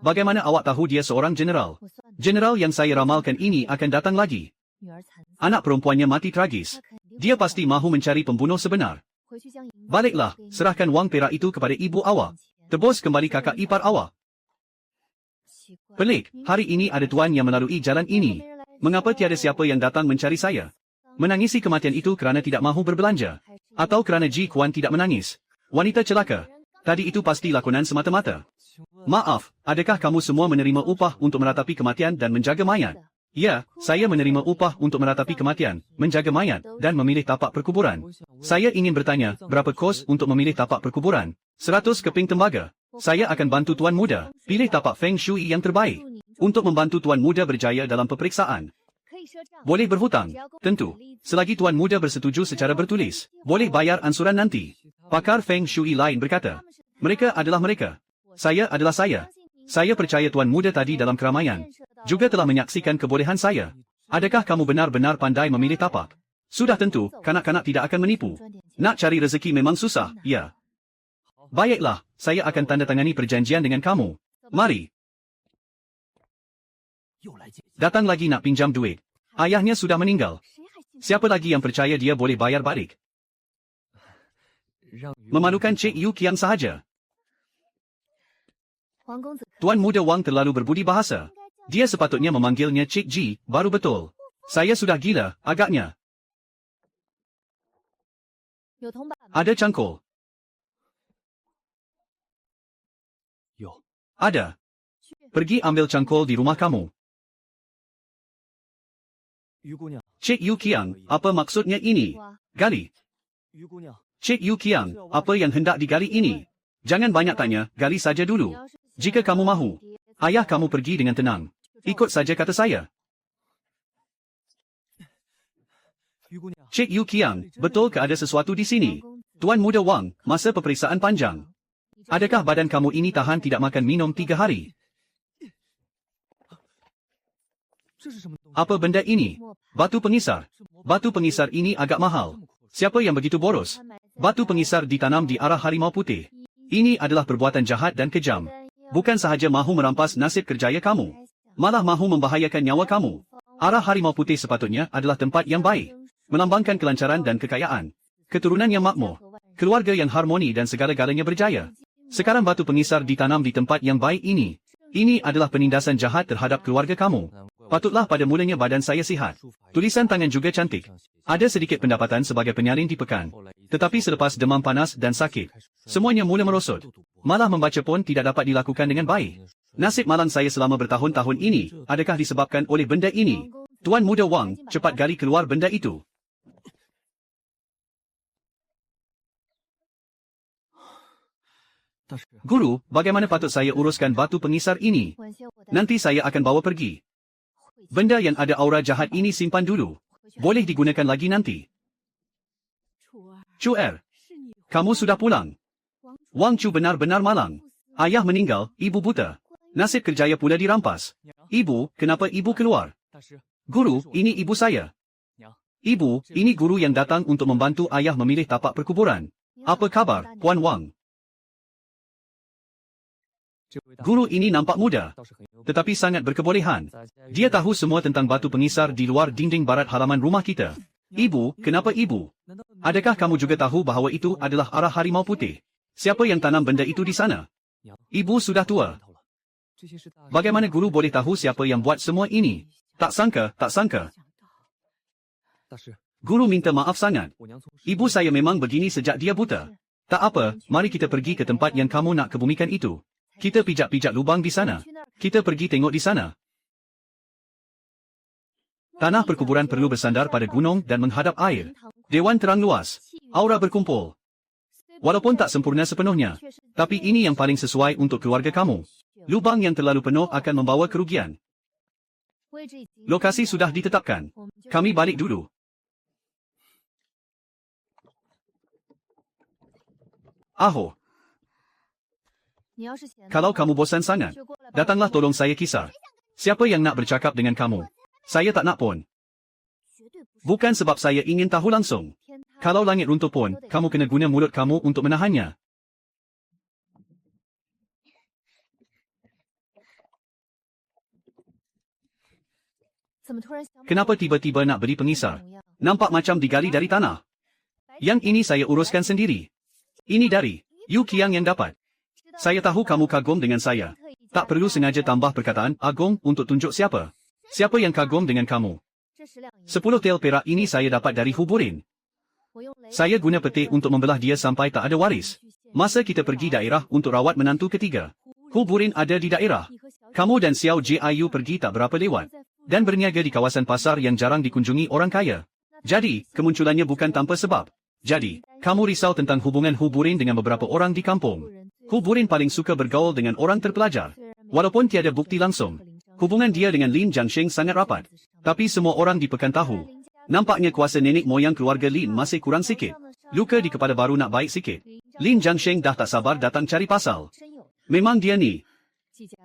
Speaker 1: Bagaimana awak tahu dia seorang general? General yang saya ramalkan ini akan datang lagi. Anak perempuannya mati tragis. Dia pasti mahu mencari pembunuh sebenar. Baliklah, serahkan wang perak itu kepada ibu awak. Tebus kembali kakak ipar awak. Pelik, hari ini ada tuan yang melalui jalan ini. Mengapa tiada siapa yang datang mencari saya? Menangisi kematian itu kerana tidak mahu berbelanja? Atau kerana Ji Kuan tidak menangis? Wanita celaka. Tadi itu pasti lakonan semata-mata. Maaf, adakah kamu semua menerima upah untuk meratapi kematian dan menjaga mayat? Ya, saya menerima upah untuk meratapi kematian, menjaga mayat, dan memilih tapak perkuburan. Saya ingin bertanya, berapa kos untuk memilih tapak perkuburan? 100 keping tembaga. Saya akan bantu Tuan Muda, pilih tapak Feng Shui yang terbaik. Untuk membantu Tuan Muda berjaya dalam peperiksaan. Boleh berhutang, tentu. Selagi Tuan Muda bersetuju secara bertulis, boleh bayar ansuran nanti. Pakar Feng Shui lain berkata, mereka adalah mereka. Saya adalah saya. Saya percaya Tuan Muda tadi dalam keramaian. Juga telah menyaksikan kebolehan saya. Adakah kamu benar-benar pandai memilih tapak? Sudah tentu, kanak-kanak tidak akan menipu. Nak cari rezeki memang susah, ya. Baiklah, saya akan tanda tangani perjanjian dengan kamu. Mari. Datang lagi nak pinjam duit. Ayahnya sudah meninggal. Siapa lagi yang percaya dia boleh bayar balik? Memalukan Cik Yu Qiang sahaja. Tuan Muda Wang terlalu berbudi bahasa. Dia sepatutnya memanggilnya Cik Ji, baru betul. Saya sudah gila, agaknya. Ada cangkul. Ada. Pergi ambil cangkul di rumah kamu. Cik Yu Qiang, apa maksudnya ini? Gali. Cik Yu Qiang, apa yang hendak digali ini? Jangan banyak tanya, gali saja dulu. Jika kamu mahu, ayah kamu pergi dengan tenang. Ikut saja kata saya. Cik Yu Qiang, betul ke ada sesuatu di sini? Tuan Muda Wang, masa peperiksaan panjang. Adakah badan kamu ini tahan tidak makan minum 3 hari? Apa benda ini? Batu pengisar. Batu pengisar ini agak mahal. Siapa yang begitu boros? Batu pengisar ditanam di arah harimau putih. Ini adalah perbuatan jahat dan kejam. Bukan sahaja mahu merampas nasib kerjaya kamu, malah mahu membahayakan nyawa kamu. Arah harimau putih sepatutnya adalah tempat yang baik, melambangkan kelancaran dan kekayaan, keturunan yang makmur, keluarga yang harmoni dan segala-galanya berjaya. Sekarang batu pengisar ditanam di tempat yang baik ini. Ini adalah penindasan jahat terhadap keluarga kamu. Patutlah pada mulanya badan saya sihat. Tulisan tangan juga cantik. Ada sedikit pendapatan sebagai penyalin di pekan. Tetapi selepas demam panas dan sakit, semuanya mula merosot. Malah membaca pun tidak dapat dilakukan dengan baik. Nasib malang saya selama bertahun-tahun ini, adakah disebabkan oleh benda ini? Tuan Muda Wang, cepat gali keluar benda itu. Guru, bagaimana patut saya uruskan batu pengisar ini? Nanti saya akan bawa pergi. Benda yang ada aura jahat ini simpan dulu. Boleh digunakan lagi nanti. Chu Er, kamu sudah pulang. Wang Chu benar-benar malang. Ayah meninggal, ibu buta. Nasib kerjaya pula dirampas. Ibu, kenapa ibu keluar? Guru, ini ibu saya. Ibu, ini guru yang datang untuk membantu ayah memilih tapak perkuburan. Apa kabar, Puan Wang? Guru ini nampak muda, tetapi sangat berkebolehan. Dia tahu semua tentang batu pengisar di luar dinding barat halaman rumah kita. Ibu, kenapa ibu? Adakah kamu juga tahu bahawa itu adalah arah harimau putih? Siapa yang tanam benda itu di sana? Ibu sudah tua. Bagaimana guru boleh tahu siapa yang buat semua ini? Tak sangka, tak sangka. Guru minta maaf sangat. Ibu saya memang begini sejak dia buta. Tak apa, mari kita pergi ke tempat yang kamu nak kebumikan itu. Kita pijak-pijak lubang di sana. Kita pergi tengok di sana. Tanah perkuburan perlu bersandar pada gunung dan menghadap air. Dewan terang luas. Aura berkumpul. Walaupun tak sempurna sepenuhnya, tapi ini yang paling sesuai untuk keluarga kamu. Lubang yang terlalu penuh akan membawa kerugian. Lokasi sudah ditetapkan. Kami balik dulu. Aho. Kalau kamu bosan sangat, datanglah tolong saya kisar. Siapa yang nak bercakap dengan kamu? Saya tak nak pun. Bukan sebab saya ingin tahu langsung. Kalau langit runtuh pun, kamu kena guna mulut kamu untuk menahannya. Kenapa tiba-tiba nak beri pengisar? Nampak macam digali dari tanah. Yang ini saya uruskan sendiri. Ini dari Yu Qiang yang dapat. Saya tahu kamu kagum dengan saya. Tak perlu sengaja tambah perkataan agung untuk tunjuk siapa. Siapa yang kagum dengan kamu? 10 tel perak ini saya dapat dari Huburin. Saya guna peti untuk membelah dia sampai tak ada waris. Masa kita pergi daerah untuk rawat menantu ketiga, Huburin ada di daerah. Kamu dan Xiao Jiayu pergi tak berapa lewat. Dan berniaga di kawasan pasar yang jarang dikunjungi orang kaya. Jadi, kemunculannya bukan tanpa sebab. Jadi, kamu risau tentang hubungan Huburin dengan beberapa orang di kampung. Huburin paling suka bergaul dengan orang terpelajar. Walaupun tiada bukti langsung, hubungan dia dengan Lin Jiangsheng sangat rapat. Tapi semua orang di Pekan tahu. Nampaknya kuasa nenek moyang keluarga Lin masih kurang sikit. Luka di kepala baru nak baik sikit. Lin Jiangsheng dah tak sabar datang cari pasal. Memang dia ni.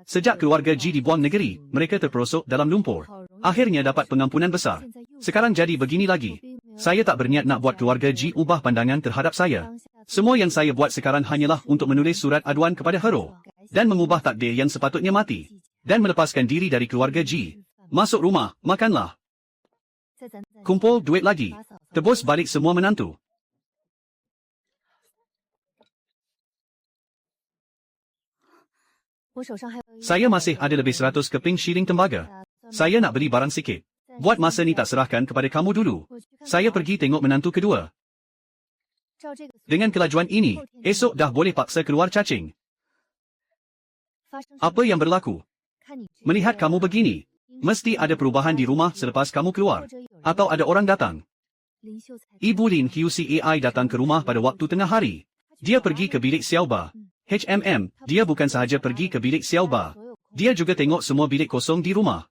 Speaker 1: Sejak keluarga Ji dibuang negeri, mereka terperosok dalam lumpur. Akhirnya dapat pengampunan besar. Sekarang jadi begini lagi. Saya tak berniat nak buat keluarga Ji ubah pandangan terhadap saya. Semua yang saya buat sekarang hanyalah untuk menulis surat aduan kepada Hero. Dan mengubah takdir yang sepatutnya mati. Dan melepaskan diri dari keluarga Ji. Masuk rumah, makanlah. Kumpul duit lagi. Tebus balik semua menantu. Saya masih ada lebih 100 keping shilling tembaga. Saya nak beli barang sikit. Buat masa ni tak serahkan kepada kamu dulu. Saya pergi tengok menantu kedua. Dengan kelajuan ini, esok dah boleh paksa keluar cacing. Apa yang berlaku? Melihat kamu begini, mesti ada perubahan di rumah selepas kamu keluar. Atau ada orang datang. Ibu Lin QCAI datang ke rumah pada waktu tengah hari. Dia pergi ke bilik Xiaoba. dia bukan sahaja pergi ke bilik Xiaoba. Dia juga tengok semua bilik kosong di rumah.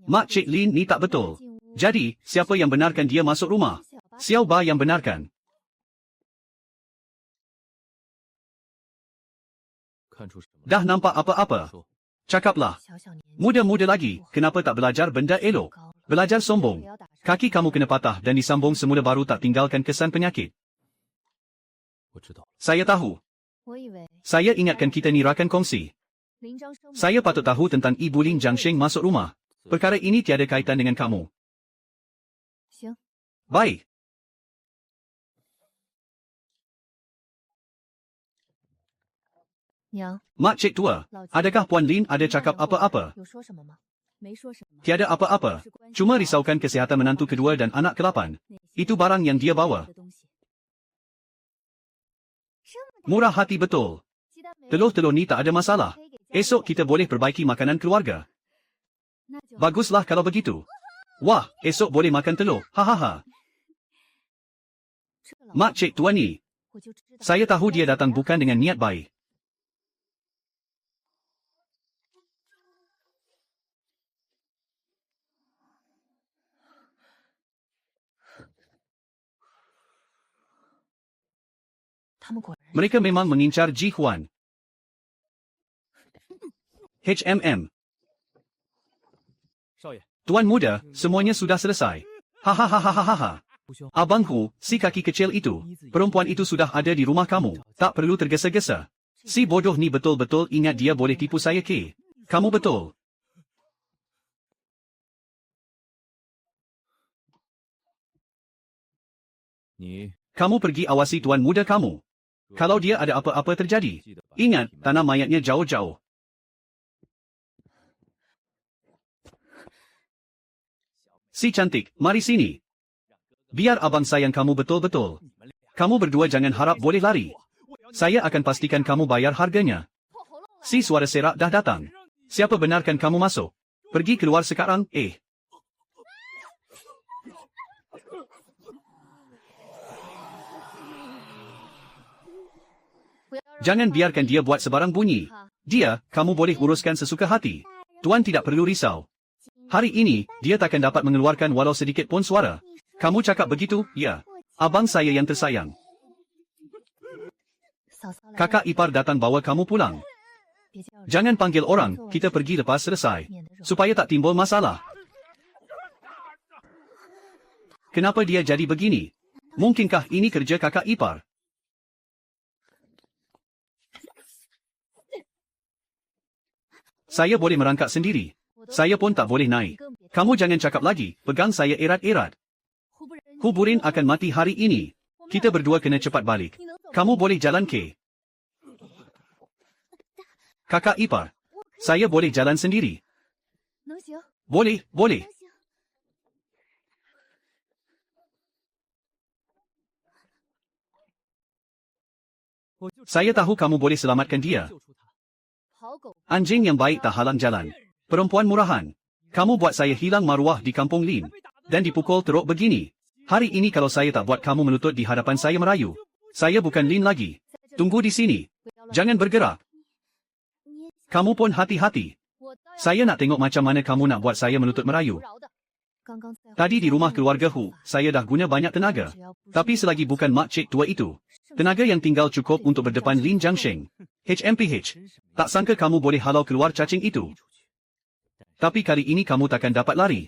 Speaker 1: Mak Cik Lin ni tak betul. Jadi, siapa yang benarkan dia masuk rumah? Xiaoba yang benarkan. Dah nampak apa-apa? Cakaplah. Muda-muda lagi, kenapa tak belajar benda elok? Belajar sombong. Kaki kamu kena patah dan disambung semula baru tak tinggalkan kesan penyakit. Saya tahu. Saya ingatkan kita ni rakan kongsi. Saya patut tahu tentang Ibu Lin Jiangsheng masuk rumah. Perkara ini tiada kaitan dengan kamu. Baik. Mak Cik Tua, adakah Puan Lin ada cakap apa-apa? Tiada apa-apa. Cuma risaukan kesihatan menantu kedua dan anak ke-8. Itu barang yang dia bawa. Murah hati betul. Telur-telur ni tak ada masalah. Esok kita boleh perbaiki makanan keluarga. Baguslah kalau begitu. Wah, esok boleh makan telur. Hahaha. Mak Cik Tua ni. Saya tahu dia datang bukan dengan niat baik. Mereka memang mengincar Ji Huan. Tuan muda, semuanya sudah selesai. Hahaha. Abangku, si kaki kecil itu, perempuan itu sudah ada di rumah kamu. Tak perlu tergesa-gesa. Si bodoh ni betul-betul ingat dia boleh tipu saya ke? Kamu betul. Kamu pergi awasi tuan muda kamu. Kalau dia ada apa-apa terjadi, ingat, tanam mayatnya jauh-jauh. Si cantik, mari sini. Biar abang sayang kamu betul-betul. Kamu berdua jangan harap boleh lari. Saya akan pastikan kamu bayar harganya. Si suara serak dah datang. Siapa benarkan kamu masuk? Pergi keluar sekarang, Jangan biarkan dia buat sebarang bunyi. Dia, kamu boleh uruskan sesuka hati. Tuan tidak perlu risau. Hari ini, dia takkan dapat mengeluarkan walau sedikit pun suara. Kamu cakap begitu, ya. Abang saya yang tersayang. Kakak ipar datang bawa kamu pulang. Jangan panggil orang, kita pergi lepas selesai. Supaya tak timbul masalah. Kenapa dia jadi begini? Mungkinkah ini kerja kakak ipar? Saya boleh merangkak sendiri. Saya pun tak boleh naik. Kamu jangan cakap lagi, pegang saya erat-erat. Huburin akan mati hari ini. Kita berdua kena cepat balik. Kamu boleh jalan ke? Kakak ipar. Saya boleh jalan sendiri. Boleh, boleh. Saya tahu kamu boleh selamatkan dia. Anjing yang baik tak halang jalan. Perempuan murahan. Kamu buat saya hilang maruah di kampung Lin. Dan dipukul teruk begini. Hari ini kalau saya tak buat kamu melutut di hadapan saya merayu. Saya bukan Lin lagi. Tunggu di sini. Jangan bergerak. Kamu pun hati-hati. Saya nak tengok macam mana kamu nak buat saya melutut merayu. Tadi di rumah keluarga Hu, saya dah guna banyak tenaga. Tapi selagi bukan mak cik tua itu, tenaga yang tinggal cukup untuk berdepan Lin Jiangsheng. HMPH. Tak sangka kamu boleh halau keluar cacing itu. Tapi kali ini kamu takkan dapat lari.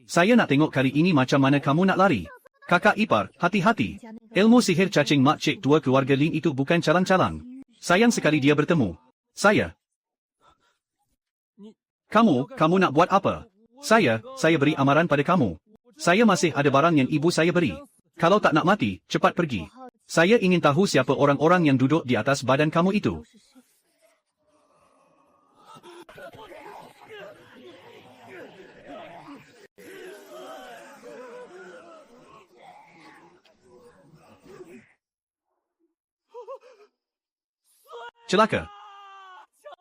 Speaker 1: Saya nak tengok kali ini macam mana kamu nak lari. Kakak ipar, hati-hati. Ilmu sihir cacing mak cik tua keluarga Lin itu bukan calang-calang. Sayang sekali dia bertemu. Saya. Kamu nak buat apa? Saya beri amaran pada kamu. Saya masih ada barang yang ibu saya beri. Kalau tak nak mati, cepat pergi. Saya ingin tahu siapa orang-orang yang duduk di atas badan kamu itu. Celaka.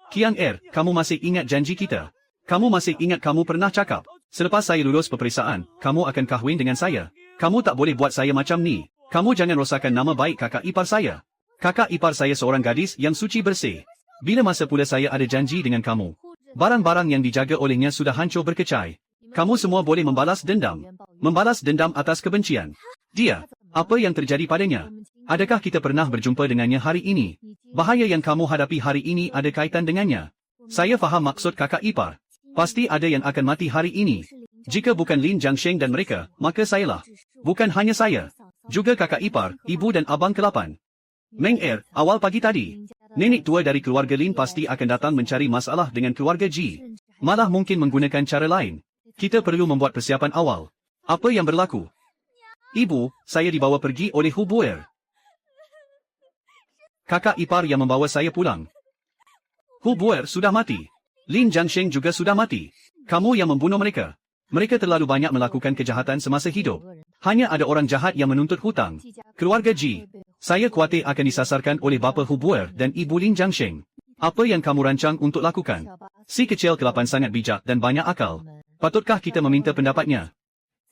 Speaker 1: Kian kamu masih ingat janji kita? Kamu masih ingat kamu pernah cakap, selepas saya lulus peperiksaan, kamu akan kahwin dengan saya. Kamu tak boleh buat saya macam ni. Kamu jangan rosakkan nama baik kakak ipar saya. Kakak ipar saya seorang gadis yang suci bersih. Bila masa pula saya ada janji dengan kamu. Barang-barang yang dijaga olehnya sudah hancur berkecai. Kamu semua boleh membalas dendam. Membalas dendam atas kebencian. Dia, apa yang terjadi padanya? Adakah kita pernah berjumpa dengannya hari ini? Bahaya yang kamu hadapi hari ini ada kaitan dengannya. Saya faham maksud kakak ipar. Pasti ada yang akan mati hari ini. Jika bukan Lin Jiangsheng dan mereka, maka sayalah. Bukan hanya saya. Juga kakak ipar, ibu dan abang ke-8. Meng awal pagi tadi. Nenek tua dari keluarga Lin pasti akan datang mencari masalah dengan keluarga Ji. Malah mungkin menggunakan cara lain. Kita perlu membuat persiapan awal. Apa yang berlaku? Ibu, saya dibawa pergi oleh Hu Buer. Kakak ipar yang membawa saya pulang. Hu Buer sudah mati. Lin Jiangsheng juga sudah mati. Kamu yang membunuh mereka. Mereka terlalu banyak melakukan kejahatan semasa hidup. Hanya ada orang jahat yang menuntut hutang. Keluarga Ji. Saya khawatir akan disasarkan oleh bapa Hu Buer dan ibu Lin Jiangsheng. Apa yang kamu rancang untuk lakukan? Si kecil ke-8 sangat bijak dan banyak akal. Patutkah kita meminta pendapatnya?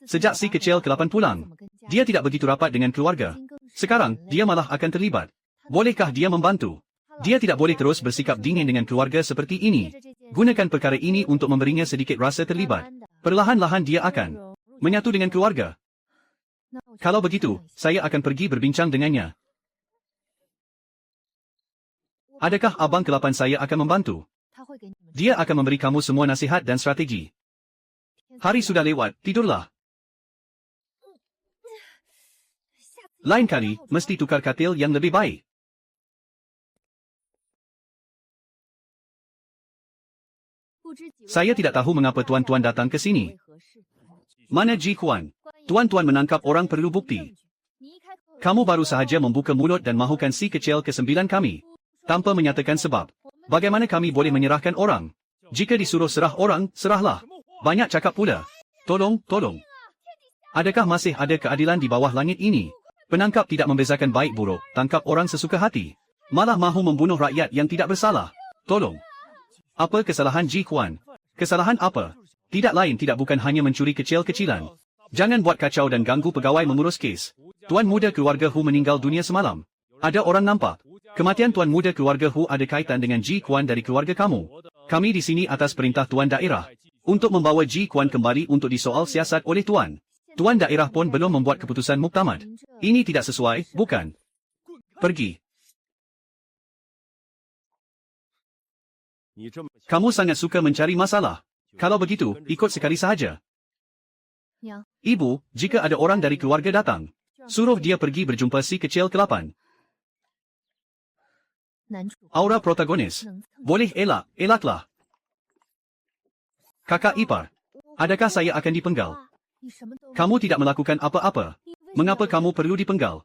Speaker 1: Sejak si kecil ke-8 pulang, dia tidak begitu rapat dengan keluarga. Sekarang, dia malah akan terlibat. Bolehkah dia membantu? Dia tidak boleh terus bersikap dingin dengan keluarga seperti ini. Gunakan perkara ini untuk memberinya sedikit rasa terlibat. Perlahan-lahan dia akan menyatu dengan keluarga. Kalau begitu, saya akan pergi berbincang dengannya. Adakah abang ke-8 saya akan membantu? Dia akan memberi kamu semua nasihat dan strategi. Hari sudah lewat, tidurlah. Lain kali, mesti tukar katil yang lebih baik. Saya tidak tahu mengapa tuan-tuan datang ke sini. Mana Ji Kuan? Tuan-tuan menangkap orang perlu bukti. Kamu baru sahaja membuka mulut dan mahukan si kecil ke-9 kami. Tanpa menyatakan sebab. Bagaimana kami boleh menyerahkan orang? Jika disuruh serah orang, serahlah. Banyak cakap pula. Tolong. Adakah masih ada keadilan di bawah langit ini? Penangkap tidak membezakan baik buruk, tangkap orang sesuka hati. Malah mahu membunuh rakyat yang tidak bersalah. Tolong. Apa kesalahan Ji Kuan? Kesalahan apa? Tidak lain tidak bukan hanya mencuri kecil-kecilan. Jangan buat kacau dan ganggu pegawai mengurus kes. Tuan muda keluarga Hu meninggal dunia semalam. Ada orang nampak. Kematian tuan muda keluarga Hu ada kaitan dengan Ji Kuan dari keluarga kamu. Kami di sini atas perintah tuan daerah. Untuk membawa Ji Kuan kembali untuk disoal siasat oleh tuan. Tuan daerah pun belum membuat keputusan muktamad. Ini tidak sesuai, bukan? Pergi. Kamu sangat suka mencari masalah. Kalau begitu, ikut sekali sahaja. Ibu, jika ada orang dari keluarga datang, suruh dia pergi berjumpa si kecil ke-8. Aura protagonis. Boleh elaklah. Kakak ipar, adakah saya akan dipenggal? Kamu tidak melakukan apa-apa. Mengapa kamu perlu dipenggal?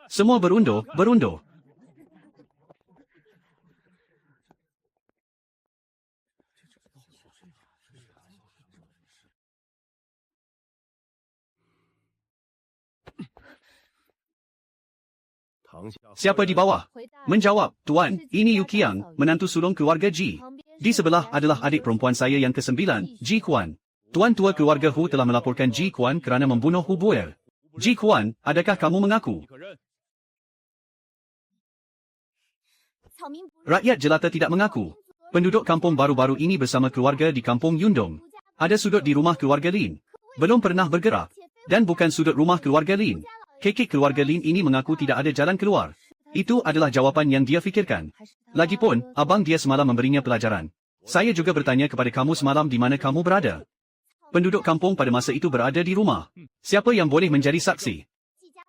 Speaker 1: Semua berundur. Siapa di bawah? Menjawab, Tuan, ini Yu Qiang, menantu sulung keluarga Ji. Di sebelah adalah adik perempuan saya yang ke-9, Ji Quan. Tuan tua keluarga Hu telah melaporkan Ji Quan kerana membunuh Hu Buer. Ji Quan, adakah kamu mengaku? Rakyat jelata tidak mengaku. Penduduk kampung baru-baru ini bersama keluarga di kampung Yundong. Ada sudut di rumah keluarga Lin. Belum pernah bergerak. Dan bukan sudut rumah keluarga Lin. Kekek keluarga Lin ini mengaku tidak ada jalan keluar. Itu adalah jawapan yang dia fikirkan. Lagipun, abang dia semalam memberinya pelajaran. Saya juga bertanya kepada kamu semalam di mana kamu berada. Penduduk kampung pada masa itu berada di rumah. Siapa yang boleh menjadi saksi?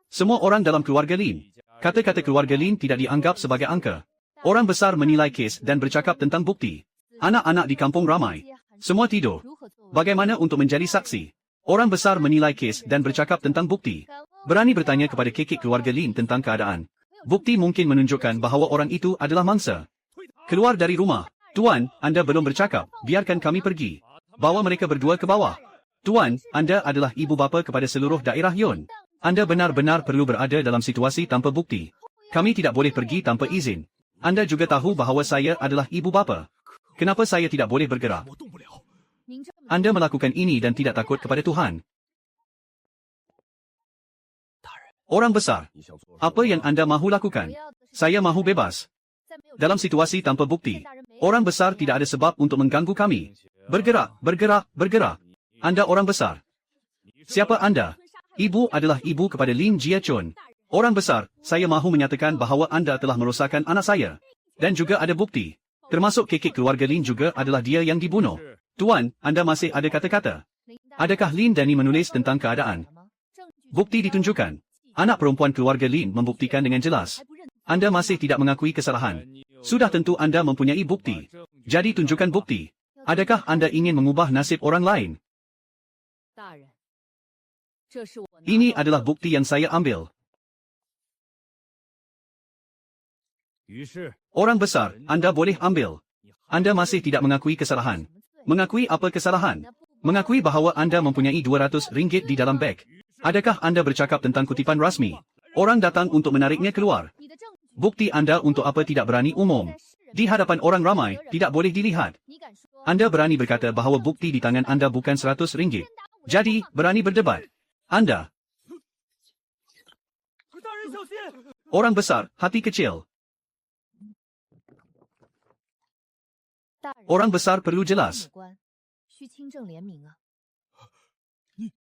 Speaker 1: Semua orang dalam keluarga Lin. Kata-kata keluarga Lin tidak dianggap sebagai angka. Orang besar menilai kes dan bercakap tentang bukti. Anak-anak di kampung ramai. Semua tidur. Bagaimana untuk menjadi saksi? Orang besar menilai kes dan bercakap tentang bukti. Berani bertanya kepada kekek keluarga Lin tentang keadaan. Bukti mungkin menunjukkan bahawa orang itu adalah mangsa. Keluar dari rumah. Tuan, Anda belum bercakap. Biarkan kami pergi. Bawa mereka berdua ke bawah. Tuan, Anda adalah ibu bapa kepada seluruh daerah Yun. Anda benar-benar perlu berada dalam situasi tanpa bukti. Kami tidak boleh pergi tanpa izin. Anda juga tahu bahawa saya adalah ibu bapa. Kenapa saya tidak boleh bergerak? Anda melakukan ini dan tidak takut kepada Tuhan. Orang besar, apa yang Anda mahu lakukan? Saya mahu bebas. Dalam situasi tanpa bukti, orang besar tidak ada sebab untuk mengganggu kami. Bergerak, bergerak, bergerak. Anda orang besar. Siapa Anda? Ibu adalah ibu kepada Lin Jia Chun. Orang besar, saya mahu menyatakan bahawa Anda telah merosakkan anak saya. Dan juga ada bukti. Termasuk kekek keluarga Lin juga adalah dia yang dibunuh. Tuan, Anda masih ada kata-kata. Adakah Lin Danny menulis tentang keadaan? Bukti ditunjukkan. Anak perempuan keluarga Lin membuktikan dengan jelas. Anda masih tidak mengakui kesalahan. Sudah tentu Anda mempunyai bukti. Jadi tunjukkan bukti. Adakah Anda ingin mengubah nasib orang lain? Ini adalah bukti yang saya ambil. Orang besar, Anda boleh ambil. Anda masih tidak mengakui kesalahan. Mengakui apa kesalahan? Mengakui bahawa Anda mempunyai RM200 di dalam beg. Adakah Anda bercakap tentang kutipan rasmi? Orang datang untuk menariknya keluar. Bukti Anda untuk apa tidak berani umum. Di hadapan orang ramai, tidak boleh dilihat. Anda berani berkata bahawa bukti di tangan Anda bukan RM100. Jadi, berani berdebat. Anda. Orang besar, hati kecil. Orang besar perlu jelas.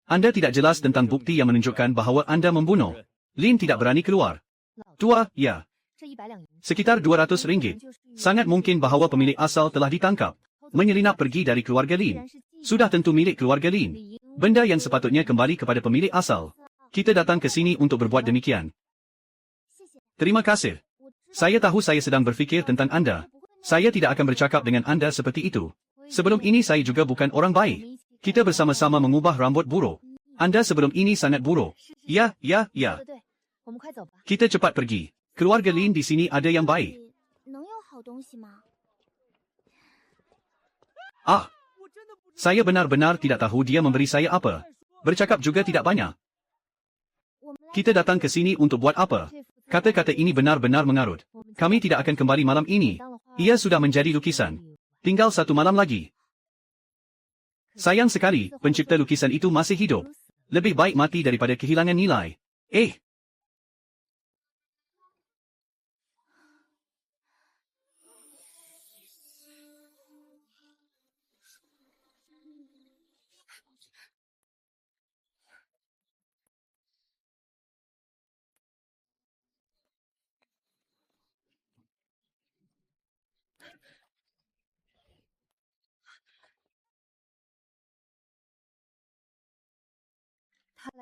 Speaker 1: Anda tidak jelas tentang bukti yang menunjukkan bahawa Anda membunuh. Lin tidak berani keluar. Tua, ya. Sekitar RM200. Sangat mungkin bahawa pemilik asal telah ditangkap. Menyelinap pergi dari keluarga Lin. Sudah tentu milik keluarga Lin. Benda yang sepatutnya kembali kepada pemilik asal. Kita datang ke sini untuk berbuat demikian. Terima kasih. Saya tahu saya sedang berfikir tentang Anda. Saya tidak akan bercakap dengan Anda seperti itu. Sebelum ini saya juga bukan orang baik. Kita bersama-sama mengubah rambut buruk. Anda sebelum ini sangat buruk. Ya, ya, ya. Kita cepat pergi. Keluarga Lin di sini ada yang baik. Ah. Saya benar-benar tidak tahu dia memberi saya apa. Bercakap juga tidak banyak. Kita datang ke sini untuk buat apa? Kata-kata ini benar-benar mengarut. Kami tidak akan kembali malam ini. Ia sudah menjadi lukisan. Tinggal 1 malam lagi. Sayang sekali, pencipta lukisan itu masih hidup. Lebih baik mati daripada kehilangan nilai.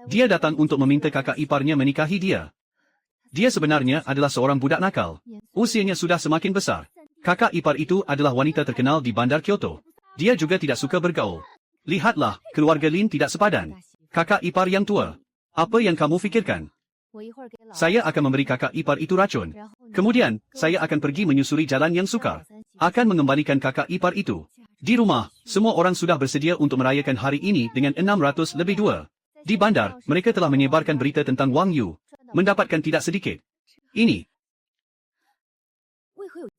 Speaker 1: Dia datang untuk meminta kakak iparnya menikahi dia. Dia sebenarnya adalah seorang budak nakal. Usianya sudah semakin besar. Kakak ipar itu adalah wanita terkenal di bandar Kyoto. Dia juga tidak suka bergaul. Lihatlah, keluarga Lin tidak sepadan. Kakak ipar yang tua. Apa yang kamu fikirkan? Saya akan memberi kakak ipar itu racun. Kemudian, saya akan pergi menyusuri jalan yang sukar. Akan mengembalikan kakak ipar itu. Di rumah, semua orang sudah bersedia untuk merayakan hari ini dengan 600+2. Di bandar, mereka telah menyebarkan berita tentang Wang Yu. Mendapatkan tidak sedikit. Ini.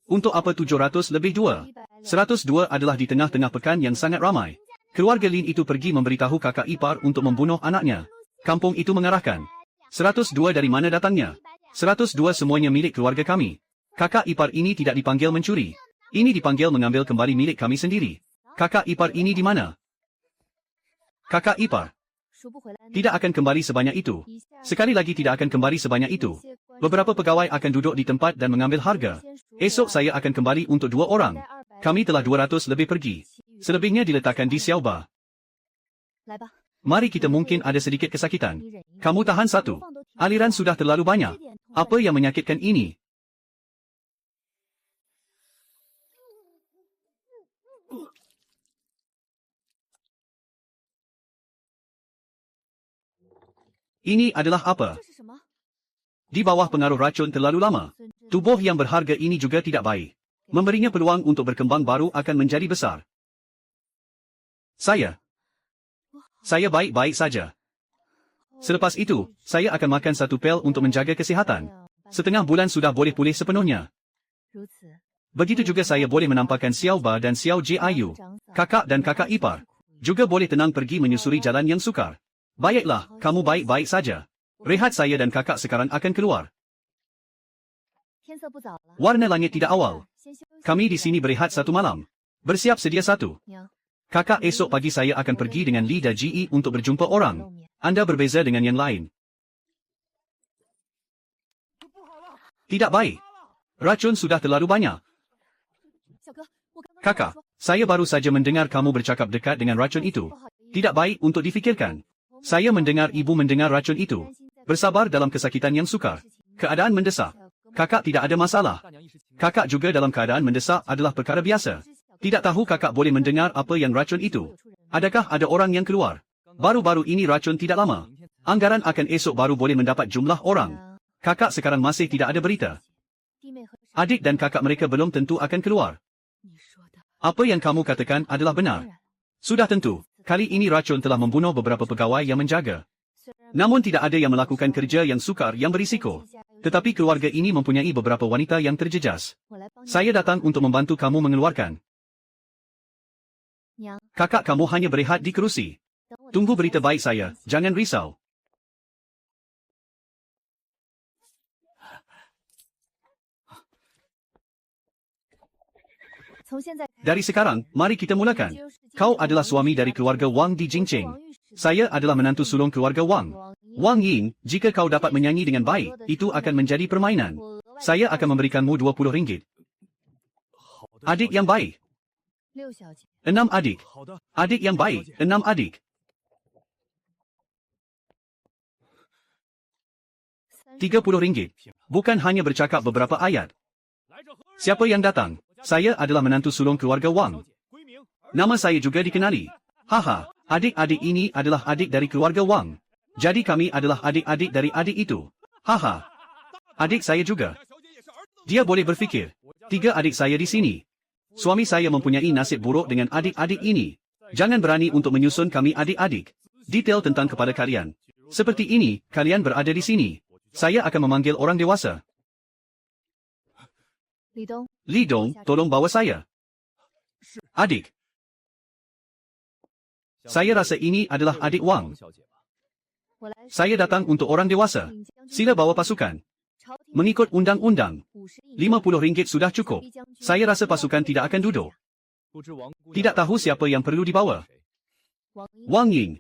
Speaker 1: Untuk apa 700 lebih 2? 102 adalah di tengah-tengah pekan yang sangat ramai. Keluarga Lin itu pergi memberitahu kakak ipar untuk membunuh anaknya. Kampung itu mengarahkan. 102 dari mana datangnya? 102 semuanya milik keluarga kami. Kakak ipar ini tidak dipanggil mencuri. Ini dipanggil mengambil kembali milik kami sendiri. Kakak ipar ini di mana? Kakak ipar. Tidak akan kembali sebanyak itu. Sekali lagi tidak akan kembali sebanyak itu. Beberapa pegawai akan duduk di tempat dan mengambil harga. Esok saya akan kembali untuk 2 orang. Kami telah 200 lebih pergi. Selebihnya diletakkan di Xiaoba. Mari kita mungkin ada sedikit kesakitan. Kamu tahan satu. Aliran sudah terlalu banyak. Apa yang menyakitkan ini? Ini adalah apa? Di bawah pengaruh racun terlalu lama. Tubuh yang berharga ini juga tidak baik. Memberinya peluang untuk berkembang baru akan menjadi besar. Saya baik-baik saja. Selepas itu, saya akan makan 1 pil untuk menjaga kesihatan. Setengah bulan sudah boleh pulih sepenuhnya. Begitu juga saya boleh menampakkan Xiao Ba dan Xiao Jiayu, kakak dan kakak ipar. Juga boleh tenang pergi menyusuri jalan yang sukar. Baiklah, kamu baik-baik saja. Rehat saya dan kakak sekarang akan keluar. Warna langit tidak awal. Kami di sini berehat 1 malam. Bersiap sedia 1. Kakak, esok pagi saya akan pergi dengan Li dan Ji untuk berjumpa orang. Anda berbeza dengan yang lain. Tidak baik. Racun sudah terlalu banyak. Kakak, saya baru saja mendengar kamu bercakap dekat dengan racun itu. Tidak baik untuk difikirkan. Saya mendengar ibu mendengar racun itu. Bersabar dalam kesakitan yang sukar. Keadaan mendesak. Kakak tidak ada masalah. Kakak juga dalam keadaan mendesak adalah perkara biasa. Tidak tahu kakak boleh mendengar apa yang racun itu. Adakah ada orang yang keluar? Baru-baru ini racun tidak lama. Anggaran akan esok baru boleh mendapat jumlah orang. Kakak sekarang masih tidak ada berita. Adik dan kakak mereka belum tentu akan keluar. Apa yang kamu katakan adalah benar. Sudah tentu. Kali ini racun telah membunuh beberapa pegawai yang menjaga. Namun tidak ada yang melakukan kerja yang sukar yang berisiko. Tetapi keluarga ini mempunyai beberapa wanita yang terjejas. Saya datang untuk membantu kamu mengeluarkan. Kakak kamu hanya berehat di kerusi. Tunggu berita baik saya, jangan risau. Dari sekarang, mari kita mulakan. Kau adalah suami dari keluarga Wang di Jingcheng. Saya adalah menantu sulung keluarga Wang. Wang Ying, jika kau dapat menyanyi dengan baik, itu akan menjadi permainan. Saya akan memberikanmu 20 ringgit. Adik yang baik. 6 adik. Adik yang baik, 6 adik. 30 ringgit. Bukan hanya bercakap beberapa ayat. Siapa yang datang? Saya adalah menantu sulung keluarga Wang. Nama saya juga dikenali. Haha, adik-adik ini adalah adik dari keluarga Wang. Jadi kami adalah adik-adik dari adik itu. Haha. Adik saya juga. Dia boleh berfikir. 3 adik saya di sini. Suami saya mempunyai nasib buruk dengan adik-adik ini. Jangan berani untuk menyusun kami adik-adik. Detail tentang kepada kalian. Seperti ini, kalian berada di sini. Saya akan memanggil orang dewasa. Li Dong, tolong bawa saya. Adik. Saya rasa ini adalah adik Wang. Saya datang untuk orang dewasa. Sila bawa pasukan. Mengikut undang-undang. 50 ringgit sudah cukup. Saya rasa pasukan tidak akan duduk. Tidak tahu siapa yang perlu dibawa. Wang Ying.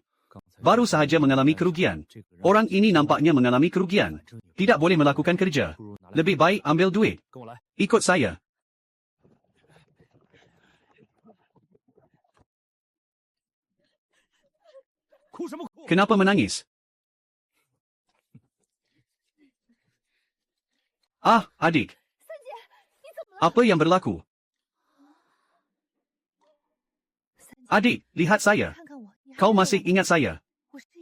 Speaker 1: Baru sahaja mengalami kerugian. Orang ini nampaknya mengalami kerugian. Tidak boleh melakukan kerja. Lebih baik ambil duit. Ikut saya. Kenapa menangis? Ah, adik. Apa yang berlaku? Adik, lihat saya. Kau masih ingat saya?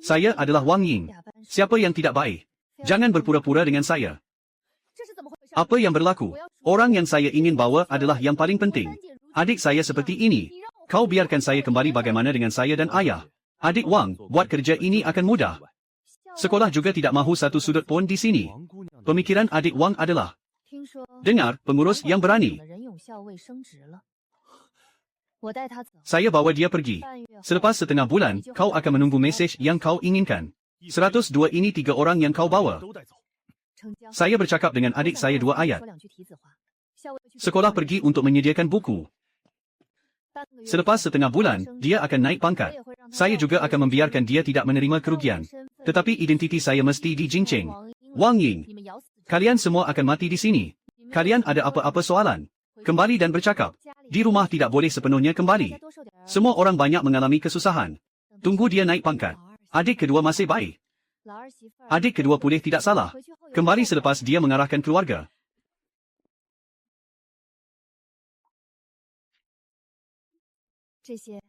Speaker 1: Saya adalah Wang Ying. Siapa yang tidak baik? Jangan berpura-pura dengan saya. Apa yang berlaku? Orang yang saya ingin bawa adalah yang paling penting. Adik saya seperti ini. Kau biarkan saya kembali bagaimana dengan saya dan ayah. Adik Wang, buat kerja ini akan mudah. Sekolah juga tidak mahu satu sudut pun di sini. Pemikiran adik Wang adalah, dengar, pengurus yang berani. Saya bawa dia pergi. Selepas setengah bulan, kau akan menunggu mesej yang kau inginkan. 102 ini 3 orang yang kau bawa. Saya bercakap dengan adik saya 2 ayat. Sekolah pergi untuk menyediakan buku. Selepas setengah bulan, dia akan naik pangkat. Saya juga akan membiarkan dia tidak menerima kerugian. Tetapi identiti saya mesti dijincing. Wang Ying, kalian semua akan mati di sini. Kalian ada apa-apa soalan? Kembali dan bercakap. Di rumah tidak boleh sepenuhnya kembali. Semua orang banyak mengalami kesusahan. Tunggu dia naik pangkat. Adik kedua masih baik. Adik kedua pulih tidak salah. Kembali selepas dia mengarahkan keluarga.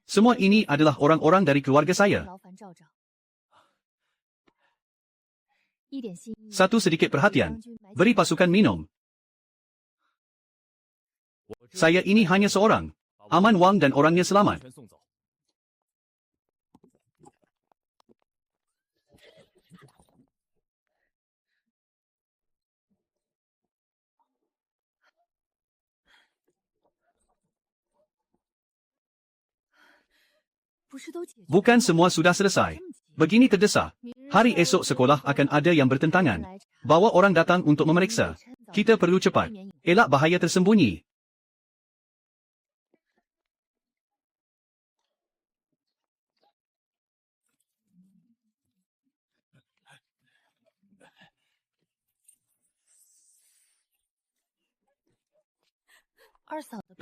Speaker 1: Semua ini adalah orang-orang dari keluarga saya. Satu sedikit perhatian. Beri pasukan minum. Saya ini hanya seorang. Aman Wang dan orangnya selamat. Bukan semua sudah selesai. Begini terdesak. Hari esok sekolah akan ada yang bertentangan. Bawa orang datang untuk memeriksa. Kita perlu cepat. Elak bahaya tersembunyi.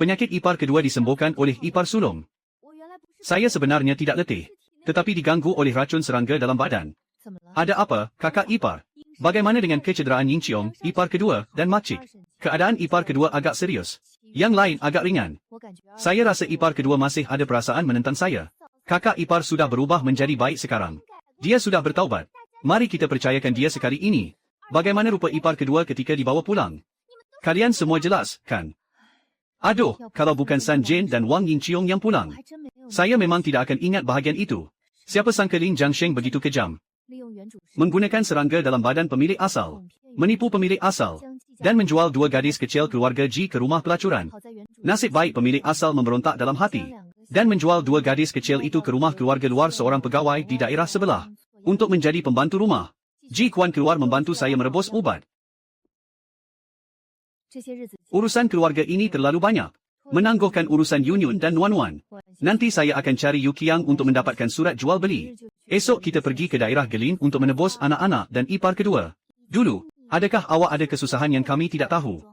Speaker 1: Penyakit ipar kedua disembuhkan oleh ipar sulung. Saya sebenarnya tidak letih, tetapi diganggu oleh racun serangga dalam badan. Ada apa, kakak ipar? Bagaimana dengan kecederaan Ying Chiong, ipar kedua, dan makcik? Keadaan ipar kedua agak serius. Yang lain agak ringan. Saya rasa ipar kedua masih ada perasaan menentang saya. Kakak ipar sudah berubah menjadi baik sekarang. Dia sudah bertaubat. Mari kita percayakan dia sekali ini. Bagaimana rupa ipar kedua ketika dibawa pulang? Kalian semua jelas, kan? Aduh, kalau bukan San Jane dan Wang Ying Chiong yang pulang. Saya memang tidak akan ingat bahagian itu. Siapa sangka Lin Jiangsheng begitu kejam. Menggunakan serangga dalam badan pemilik asal. Menipu pemilik asal. Dan menjual 2 gadis kecil keluarga Ji ke rumah pelacuran. Nasib baik pemilik asal memberontak dalam hati. Dan menjual 2 gadis kecil itu ke rumah keluarga luar seorang pegawai di daerah sebelah. Untuk menjadi pembantu rumah. Ji Kuan keluar membantu saya merebus ubat. Urusan keluarga ini terlalu banyak. Menangguhkan urusan Yunyun dan Nuan-Nuan. Nanti saya akan cari Yu Qiang untuk mendapatkan surat jual beli. Esok kita pergi ke daerah Gelin untuk menebus anak-anak dan ipar kedua. Dulu, adakah awak ada kesusahan yang kami tidak tahu?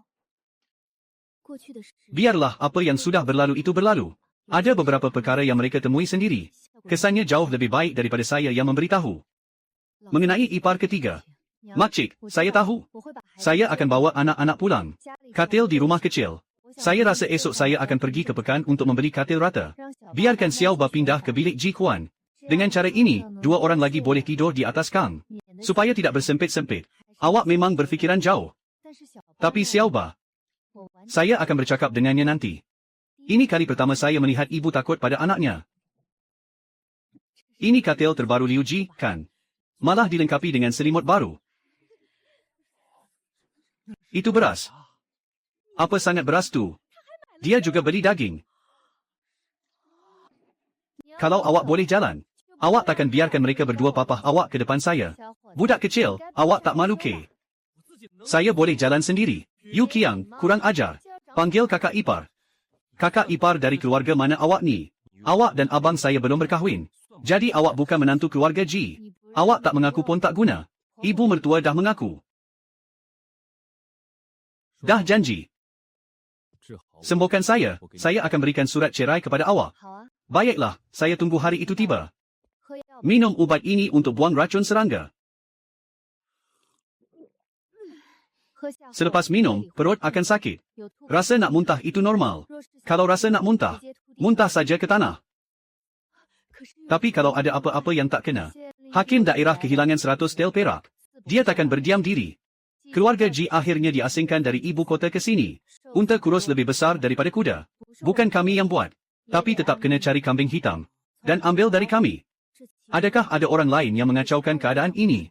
Speaker 1: Biarlah apa yang sudah berlalu itu berlalu. Ada beberapa perkara yang mereka temui sendiri. Kesannya jauh lebih baik daripada saya yang memberitahu. Mengenai ipar ketiga. Makcik, saya tahu. Saya akan bawa anak-anak pulang. Katil di rumah kecil. Saya rasa esok saya akan pergi ke pekan untuk membeli katil rata. Biarkan Xiao Ba pindah ke bilik Ji Kuan. Dengan cara ini, 2 orang lagi boleh tidur di atas kang. Supaya tidak bersempit-sempit. Awak memang berfikiran jauh. Tapi Xiao Ba, saya akan bercakap dengannya nanti. Ini kali pertama saya melihat ibu takut pada anaknya. Ini katil terbaru Liu Ji, kan? Malah dilengkapi dengan selimut baru. Itu beras. Apa sangat beras tu? Dia juga beli daging. Kalau awak boleh jalan, awak takkan biarkan mereka berdua papah awak ke depan saya. Budak kecil, awak tak malu ke? Saya boleh jalan sendiri. Yu Qiang, kurang ajar. Panggil kakak ipar. Kakak ipar dari keluarga mana awak ni? Awak dan abang saya belum berkahwin. Jadi awak bukan menantu keluarga Ji. Awak tak mengaku pun tak guna. Ibu mertua dah mengaku. Dah janji. Sembuhkan saya akan berikan surat cerai kepada awak. Baiklah, saya tunggu hari itu tiba. Minum ubat ini untuk buang racun serangga. Selepas minum, perut akan sakit. Rasa nak muntah itu normal. Kalau rasa nak muntah, muntah saja ke tanah. Tapi kalau ada apa-apa yang tak kena, hakim daerah kehilangan 100 tel perak. Dia takkan berdiam diri. Keluarga Ji akhirnya diasingkan dari ibu kota ke sini. Unta kurus lebih besar daripada kuda. Bukan kami yang buat. Tapi tetap kena cari kambing hitam. Dan ambil dari kami. Adakah ada orang lain yang mengacaukan keadaan ini?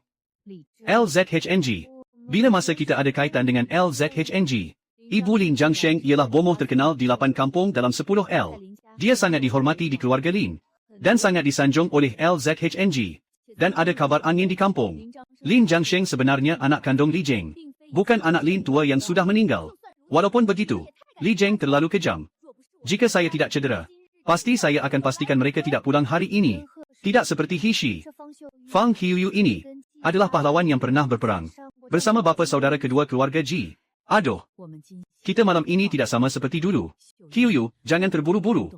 Speaker 1: LZHNG. Bila masa kita ada kaitan dengan LZHNG. Ibu Lin Jiangsheng ialah bomoh terkenal di 8 kampung dalam 10 L. Dia sangat dihormati di keluarga Lin. Dan sangat disanjung oleh LZHNG. Dan ada kabar angin di kampung. Lin Jiangsheng sebenarnya anak kandung Li Jeng. Bukan anak Lin tua yang sudah meninggal. Walaupun begitu, Li Jeng terlalu kejam. Jika saya tidak cedera, pasti saya akan pastikan mereka tidak pulang hari ini. Tidak seperti Hishi. Fang Hiuyu ini adalah pahlawan yang pernah berperang bersama bapa saudara kedua keluarga Ji. Aduh, kita malam ini tidak sama seperti dulu. Hiuyu, jangan terburu-buru.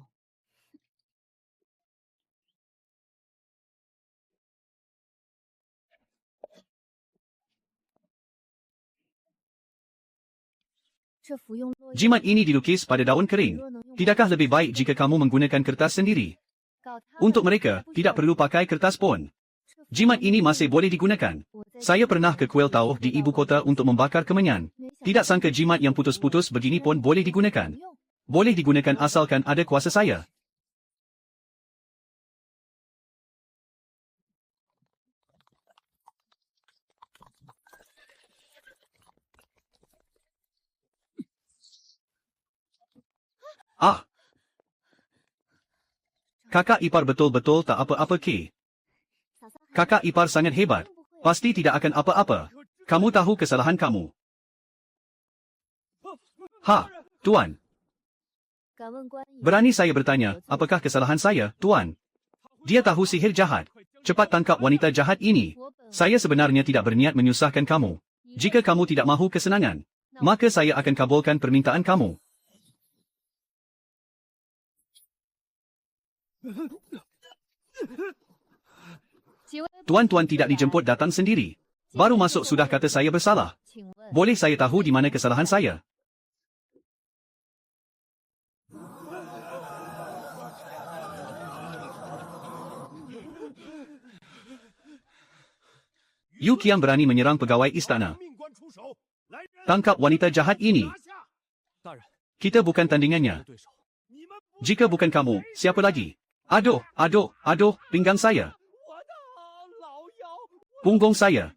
Speaker 1: Jimat ini dilukis pada daun kering. Tidakkah lebih baik jika kamu menggunakan kertas sendiri? Untuk mereka, tidak perlu pakai kertas pun. Jimat ini masih boleh digunakan. Saya pernah ke kuil Tauh di ibu kota untuk membakar kemenyan. Tidak sangka jimat yang putus-putus begini pun boleh digunakan. Boleh digunakan asalkan ada kuasa saya. Ah! Kakak ipar betul-betul tak apa-apa ke? Kakak ipar sangat hebat. Pasti tidak akan apa-apa. Kamu tahu kesalahan kamu. Ha, Tuan. Berani saya bertanya, apakah kesalahan saya, Tuan? Dia tahu sihir jahat. Cepat tangkap wanita jahat ini. Saya sebenarnya tidak berniat menyusahkan kamu. Jika kamu tidak mahu kesenangan, maka saya akan kabulkan permintaan kamu. Tuan-tuan tidak dijemput datang sendiri. Baru masuk sudah kata saya bersalah. Boleh saya tahu di mana kesalahan saya? Yu Qiang berani menyerang pegawai istana. Tangkap wanita jahat ini. Kita bukan tandingannya. Jika bukan kamu, siapa lagi? Aduh, pinggang saya. Punggung saya.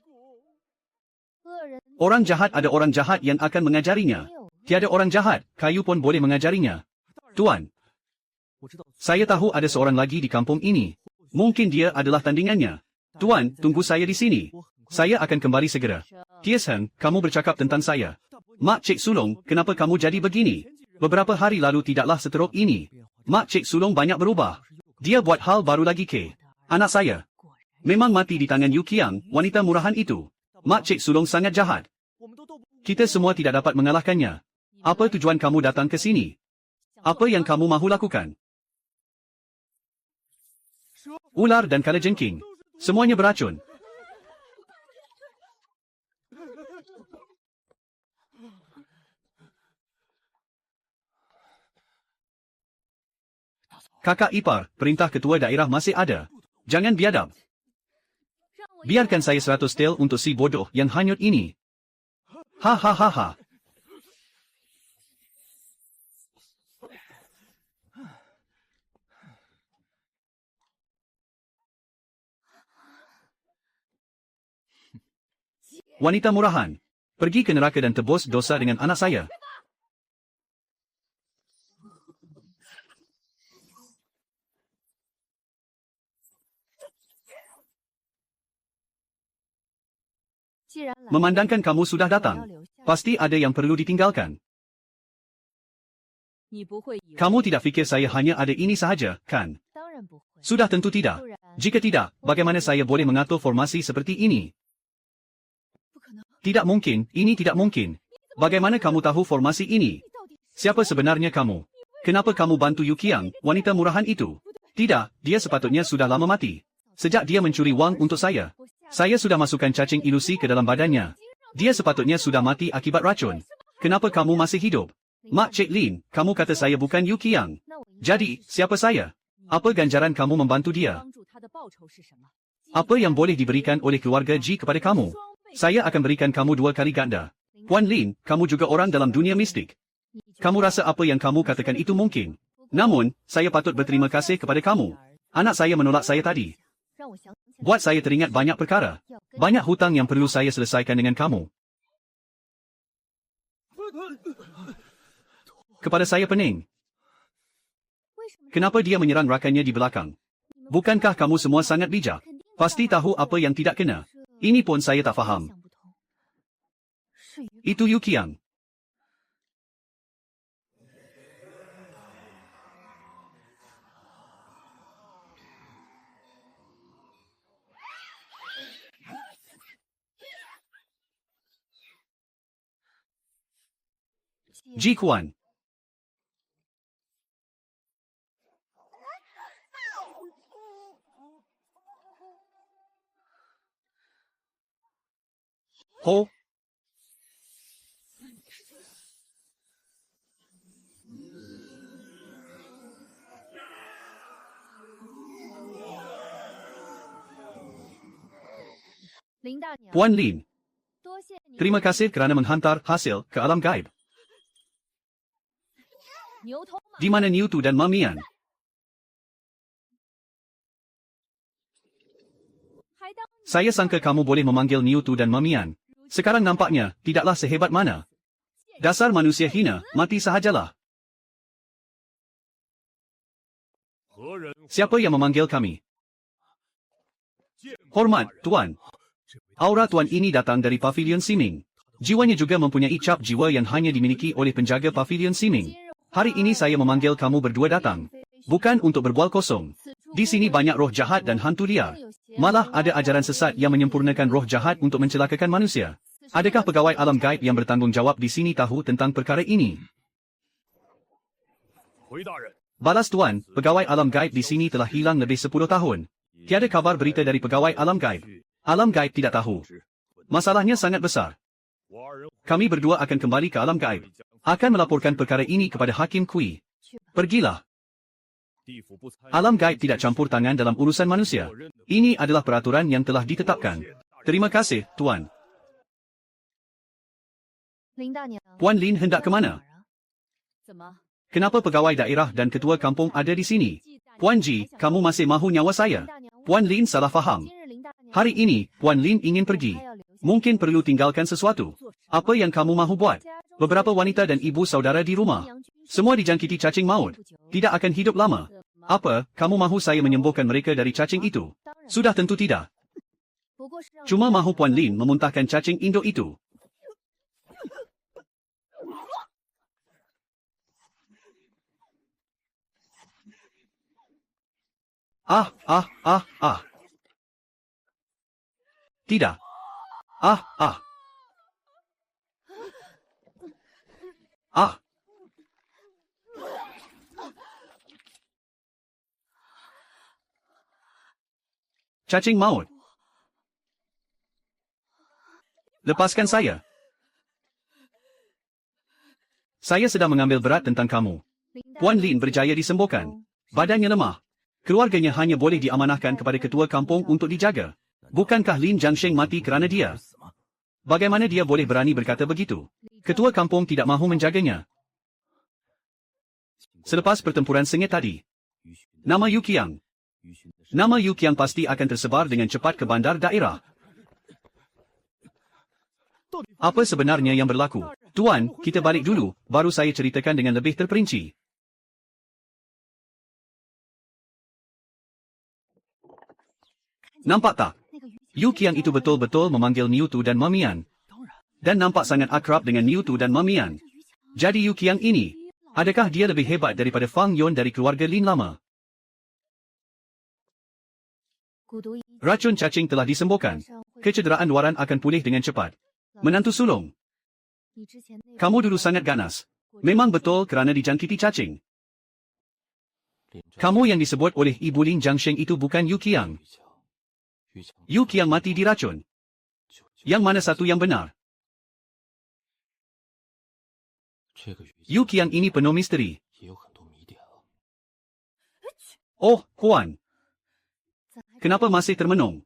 Speaker 1: Orang jahat ada orang jahat yang akan mengajarinya. Tiada orang jahat, kayu pun boleh mengajarinya. Tuan. Saya tahu ada seorang lagi di kampung ini. Mungkin dia adalah tandingannya. Tuan, tunggu saya di sini. Saya akan kembali segera. Ties Heng, kamu bercakap tentang saya. Mak Cik Sulong, kenapa kamu jadi begini? Beberapa hari lalu tidaklah seteruk ini. Mak Cik Sulong banyak berubah. Dia buat hal baru lagi ke? Anak saya. Memang mati di tangan Yu Qiang, wanita murahan itu. Mak Cik Sulong sangat jahat. Kita semua tidak dapat mengalahkannya. Apa tujuan kamu datang ke sini? Apa yang kamu mahu lakukan? Ular dan kalajengking. Semuanya beracun. Kakak ipar, perintah ketua daerah masih ada. Jangan biadab. Biarkan saya 100 tel untuk si bodoh yang hanyut ini. Ha. Wanita murahan. Pergi ke neraka dan tebus dosa dengan anak saya. Memandangkan kamu sudah datang, pasti ada yang perlu ditinggalkan. Kamu tidak fikir saya hanya ada ini sahaja, kan? Sudah tentu tidak. Jika tidak, bagaimana saya boleh mengatur formasi seperti ini? Tidak mungkin, ini tidak mungkin. Bagaimana kamu tahu formasi ini? Siapa sebenarnya kamu? Kenapa kamu bantu Yu Qiang, wanita murahan itu? Tidak, dia sepatutnya sudah lama mati. Sejak dia mencuri wang untuk saya. Saya sudah masukkan cacing ilusi ke dalam badannya. Dia sepatutnya sudah mati akibat racun. Kenapa kamu masih hidup? Mak Cik Lin, kamu kata saya bukan Yu Qiang. Jadi, siapa saya? Apa ganjaran kamu membantu dia? Apa yang boleh diberikan oleh keluarga Ji kepada kamu? Saya akan berikan kamu 2 kali ganda. Puan Lin, kamu juga orang dalam dunia mistik. Kamu rasa apa yang kamu katakan itu mungkin? Namun, saya patut berterima kasih kepada kamu. Anak saya menolak saya tadi. Buat saya teringat banyak perkara. Banyak hutang yang perlu saya selesaikan dengan kamu. Kepada saya pening. Kenapa dia menyerang rakannya di belakang? Bukankah kamu semua sangat bijak? Pasti tahu apa yang tidak kena. Ini pun saya tak faham. Itu Yu Qiang. Ji Quan. Ho. Puan Lin. Terima kasih kerana menghantar hasil ke alam gaib. Di mana Niu Tu dan Mamian? Saya sangka kamu boleh memanggil Niu Tu dan Mamian. Sekarang nampaknya tidaklah sehebat mana. Dasar manusia hina, mati sahajalah. Siapa yang memanggil kami? Hormat, Tuan. Aura Tuan ini datang dari Pavilion Siming. Jiwanya juga mempunyai cap jiwa yang hanya dimiliki oleh penjaga Pavilion Siming. Hari ini saya memanggil kamu berdua datang. Bukan untuk berbual kosong. Di sini banyak roh jahat dan hantu liar. Malah ada ajaran sesat yang menyempurnakan roh jahat untuk mencelakakan manusia. Adakah pegawai alam gaib yang bertanggungjawab di sini tahu tentang perkara ini? Balas Tuan, pegawai alam gaib di sini telah hilang lebih 10 tahun. Tiada kabar berita dari pegawai alam gaib. Alam gaib tidak tahu. Masalahnya sangat besar. Kami berdua akan kembali ke alam gaib. Akan melaporkan perkara ini kepada Hakim Kui. Pergilah. Alam gaib tidak campur tangan dalam urusan manusia. Ini adalah peraturan yang telah ditetapkan. Terima kasih, Tuan. Puan Lin hendak ke mana? Kenapa pegawai daerah dan ketua kampung ada di sini? Puan Ji, kamu masih mahu nyawa saya? Puan Lin salah faham. Hari ini, Puan Lin ingin pergi. Mungkin perlu tinggalkan sesuatu. Apa yang kamu mahu buat? Beberapa wanita dan ibu saudara di rumah. Semua dijangkiti cacing maut. Tidak akan hidup lama. Apa, kamu mahu saya menyembuhkan mereka dari cacing itu? Sudah tentu tidak. Cuma mahu Puan Lin memuntahkan cacing induk itu. Tidak. Cacing maut. Lepaskan saya. Saya sedang mengambil berat tentang kamu. Puan Lin berjaya disembuhkan. Badannya lemah. Keluarganya hanya boleh diamanahkan kepada ketua kampung untuk dijaga. Bukankah Lin Jiangsheng mati kerana dia? Bagaimana dia boleh berani berkata begitu? Ketua kampung tidak mahu menjaganya. Selepas pertempuran sengit tadi. Nama Yu Qiang. Nama Yu Qiang pasti akan tersebar dengan cepat ke bandar daerah. Apa sebenarnya yang berlaku? Tuan, kita balik dulu, baru saya ceritakan dengan lebih terperinci. Nampak tak? Yu Qiang itu betul-betul memanggil Niu Tu dan Mamian. Dan nampak sangat akrab dengan Niu Tu dan Mamian. Jadi Yu Qiang ini, adakah dia lebih hebat daripada Fang Yon dari keluarga Lin lama? Racun cacing telah disembuhkan. Kecederaan luaran akan pulih dengan cepat. Menantu sulung. Kamu dulu sangat ganas. Memang betul kerana dijangkiti cacing. Kamu yang disebut oleh Ibu Lin Jiangsheng itu bukan Yu Qiang. Yu Qiang mati diracun. Yang mana satu yang benar? Yu Qiang ini penuh misteri. Oh, Huan. Kenapa masih termenung?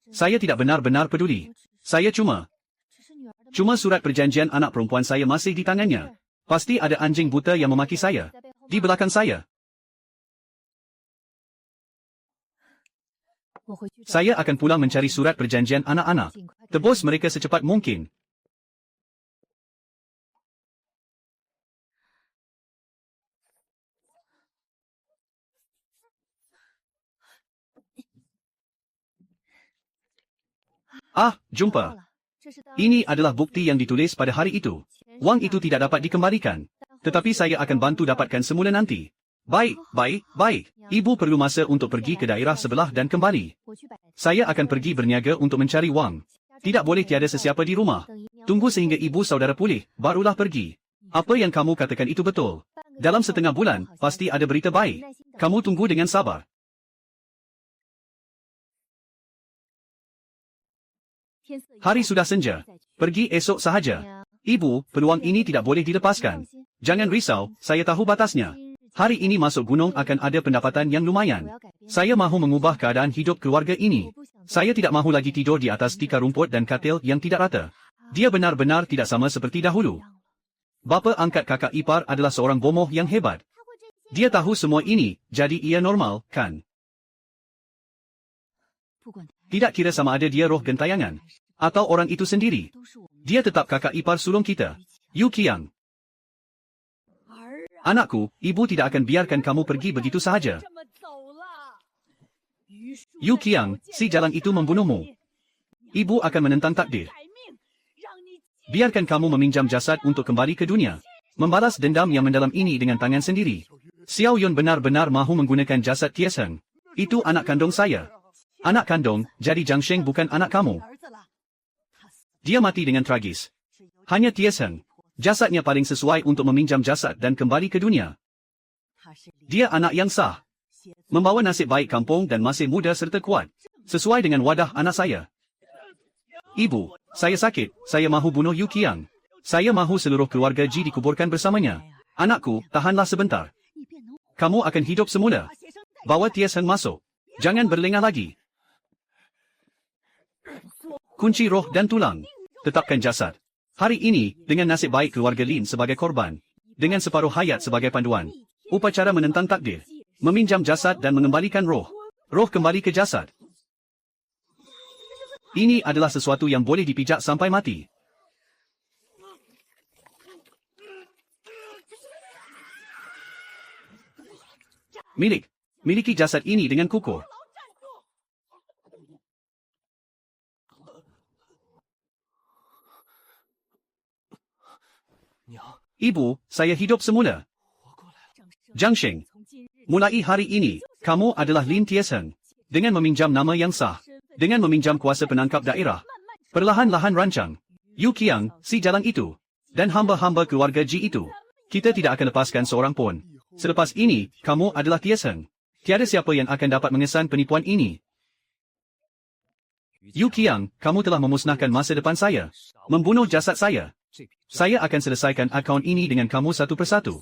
Speaker 1: Saya tidak benar-benar peduli. Saya cuma surat perjanjian anak perempuan saya masih di tangannya. Pasti ada anjing buta yang memaki saya. Di belakang saya. Saya akan pulang mencari surat perjanjian anak-anak. Tebus mereka secepat mungkin. Ah, jumpa. Ini adalah bukti yang ditulis pada hari itu. Wang itu tidak dapat dikembalikan. Tetapi saya akan bantu dapatkan semula nanti. Baik. Ibu perlu masa untuk pergi ke daerah sebelah dan kembali. Saya akan pergi berniaga untuk mencari wang. Tidak boleh tiada sesiapa di rumah. Tunggu sehingga ibu saudara pulih, barulah pergi. Apa yang kamu katakan itu betul. Dalam setengah bulan, pasti ada berita baik. Kamu tunggu dengan sabar. Hari sudah senja. Pergi esok sahaja. Ibu, peluang ini tidak boleh dilepaskan. Jangan risau, saya tahu batasnya. Hari ini masuk gunung akan ada pendapatan yang lumayan. Saya mahu mengubah keadaan hidup keluarga ini. Saya tidak mahu lagi tidur di atas tikar rumput dan katil yang tidak rata. Dia benar-benar tidak sama seperti dahulu. Bapa angkat kakak ipar adalah seorang bomoh yang hebat. Dia tahu semua ini, jadi ia normal, kan? Tidak kira sama ada dia roh gentayangan, atau orang itu sendiri. Dia tetap kakak ipar sulung kita. Yu Qiang. Anakku, ibu tidak akan biarkan kamu pergi begitu sahaja. Yu Qiang, si jalang itu membunuhmu. Ibu akan menentang takdir. Biarkan kamu meminjam jasad untuk kembali ke dunia. Membalas dendam yang mendalam ini dengan tangan sendiri. Xiao Yun benar-benar mahu menggunakan jasad Tiesheng. Itu anak kandung saya. Anak kandung, jadi Jiang Sheng bukan anak kamu. Dia mati dengan tragis. Hanya Tiesheng. Jasadnya paling sesuai untuk meminjam jasad dan kembali ke dunia. Dia anak yang sah. Membawa nasib baik kampung dan masih muda serta kuat. Sesuai dengan wadah anak saya. Ibu, saya sakit, saya mahu bunuh Yu Qiang. Saya mahu seluruh keluarga Ji dikuburkan bersamanya. Anakku, tahanlah sebentar. Kamu akan hidup semula. Bawa Tiesheng masuk. Jangan berlengah lagi. Kunci roh dan tulang. Tetapkan jasad. Hari ini, dengan nasib baik keluarga Lin sebagai korban. Dengan separuh hayat sebagai panduan. Upacara menentang takdir. Meminjam jasad dan mengembalikan roh. Roh kembali ke jasad. Ini adalah sesuatu yang boleh dipijak sampai mati. Miliki jasad ini dengan kukuh. Ibu, saya hidup semula. Jiang Sheng, mulai hari ini, kamu adalah Lin Tiesheng. Dengan meminjam nama yang sah. Dengan meminjam kuasa penangkap daerah. Perlahan-lahan rancang. Yu Qiang, si jalang itu. Dan hamba-hamba keluarga Ji itu. Kita tidak akan lepaskan seorang pun. Selepas ini, kamu adalah Tiesheng. Tiada siapa yang akan dapat mengesan penipuan ini. Yu Qiang, kamu telah memusnahkan masa depan saya. Membunuh jasad saya. Saya akan selesaikan akaun ini dengan kamu satu persatu.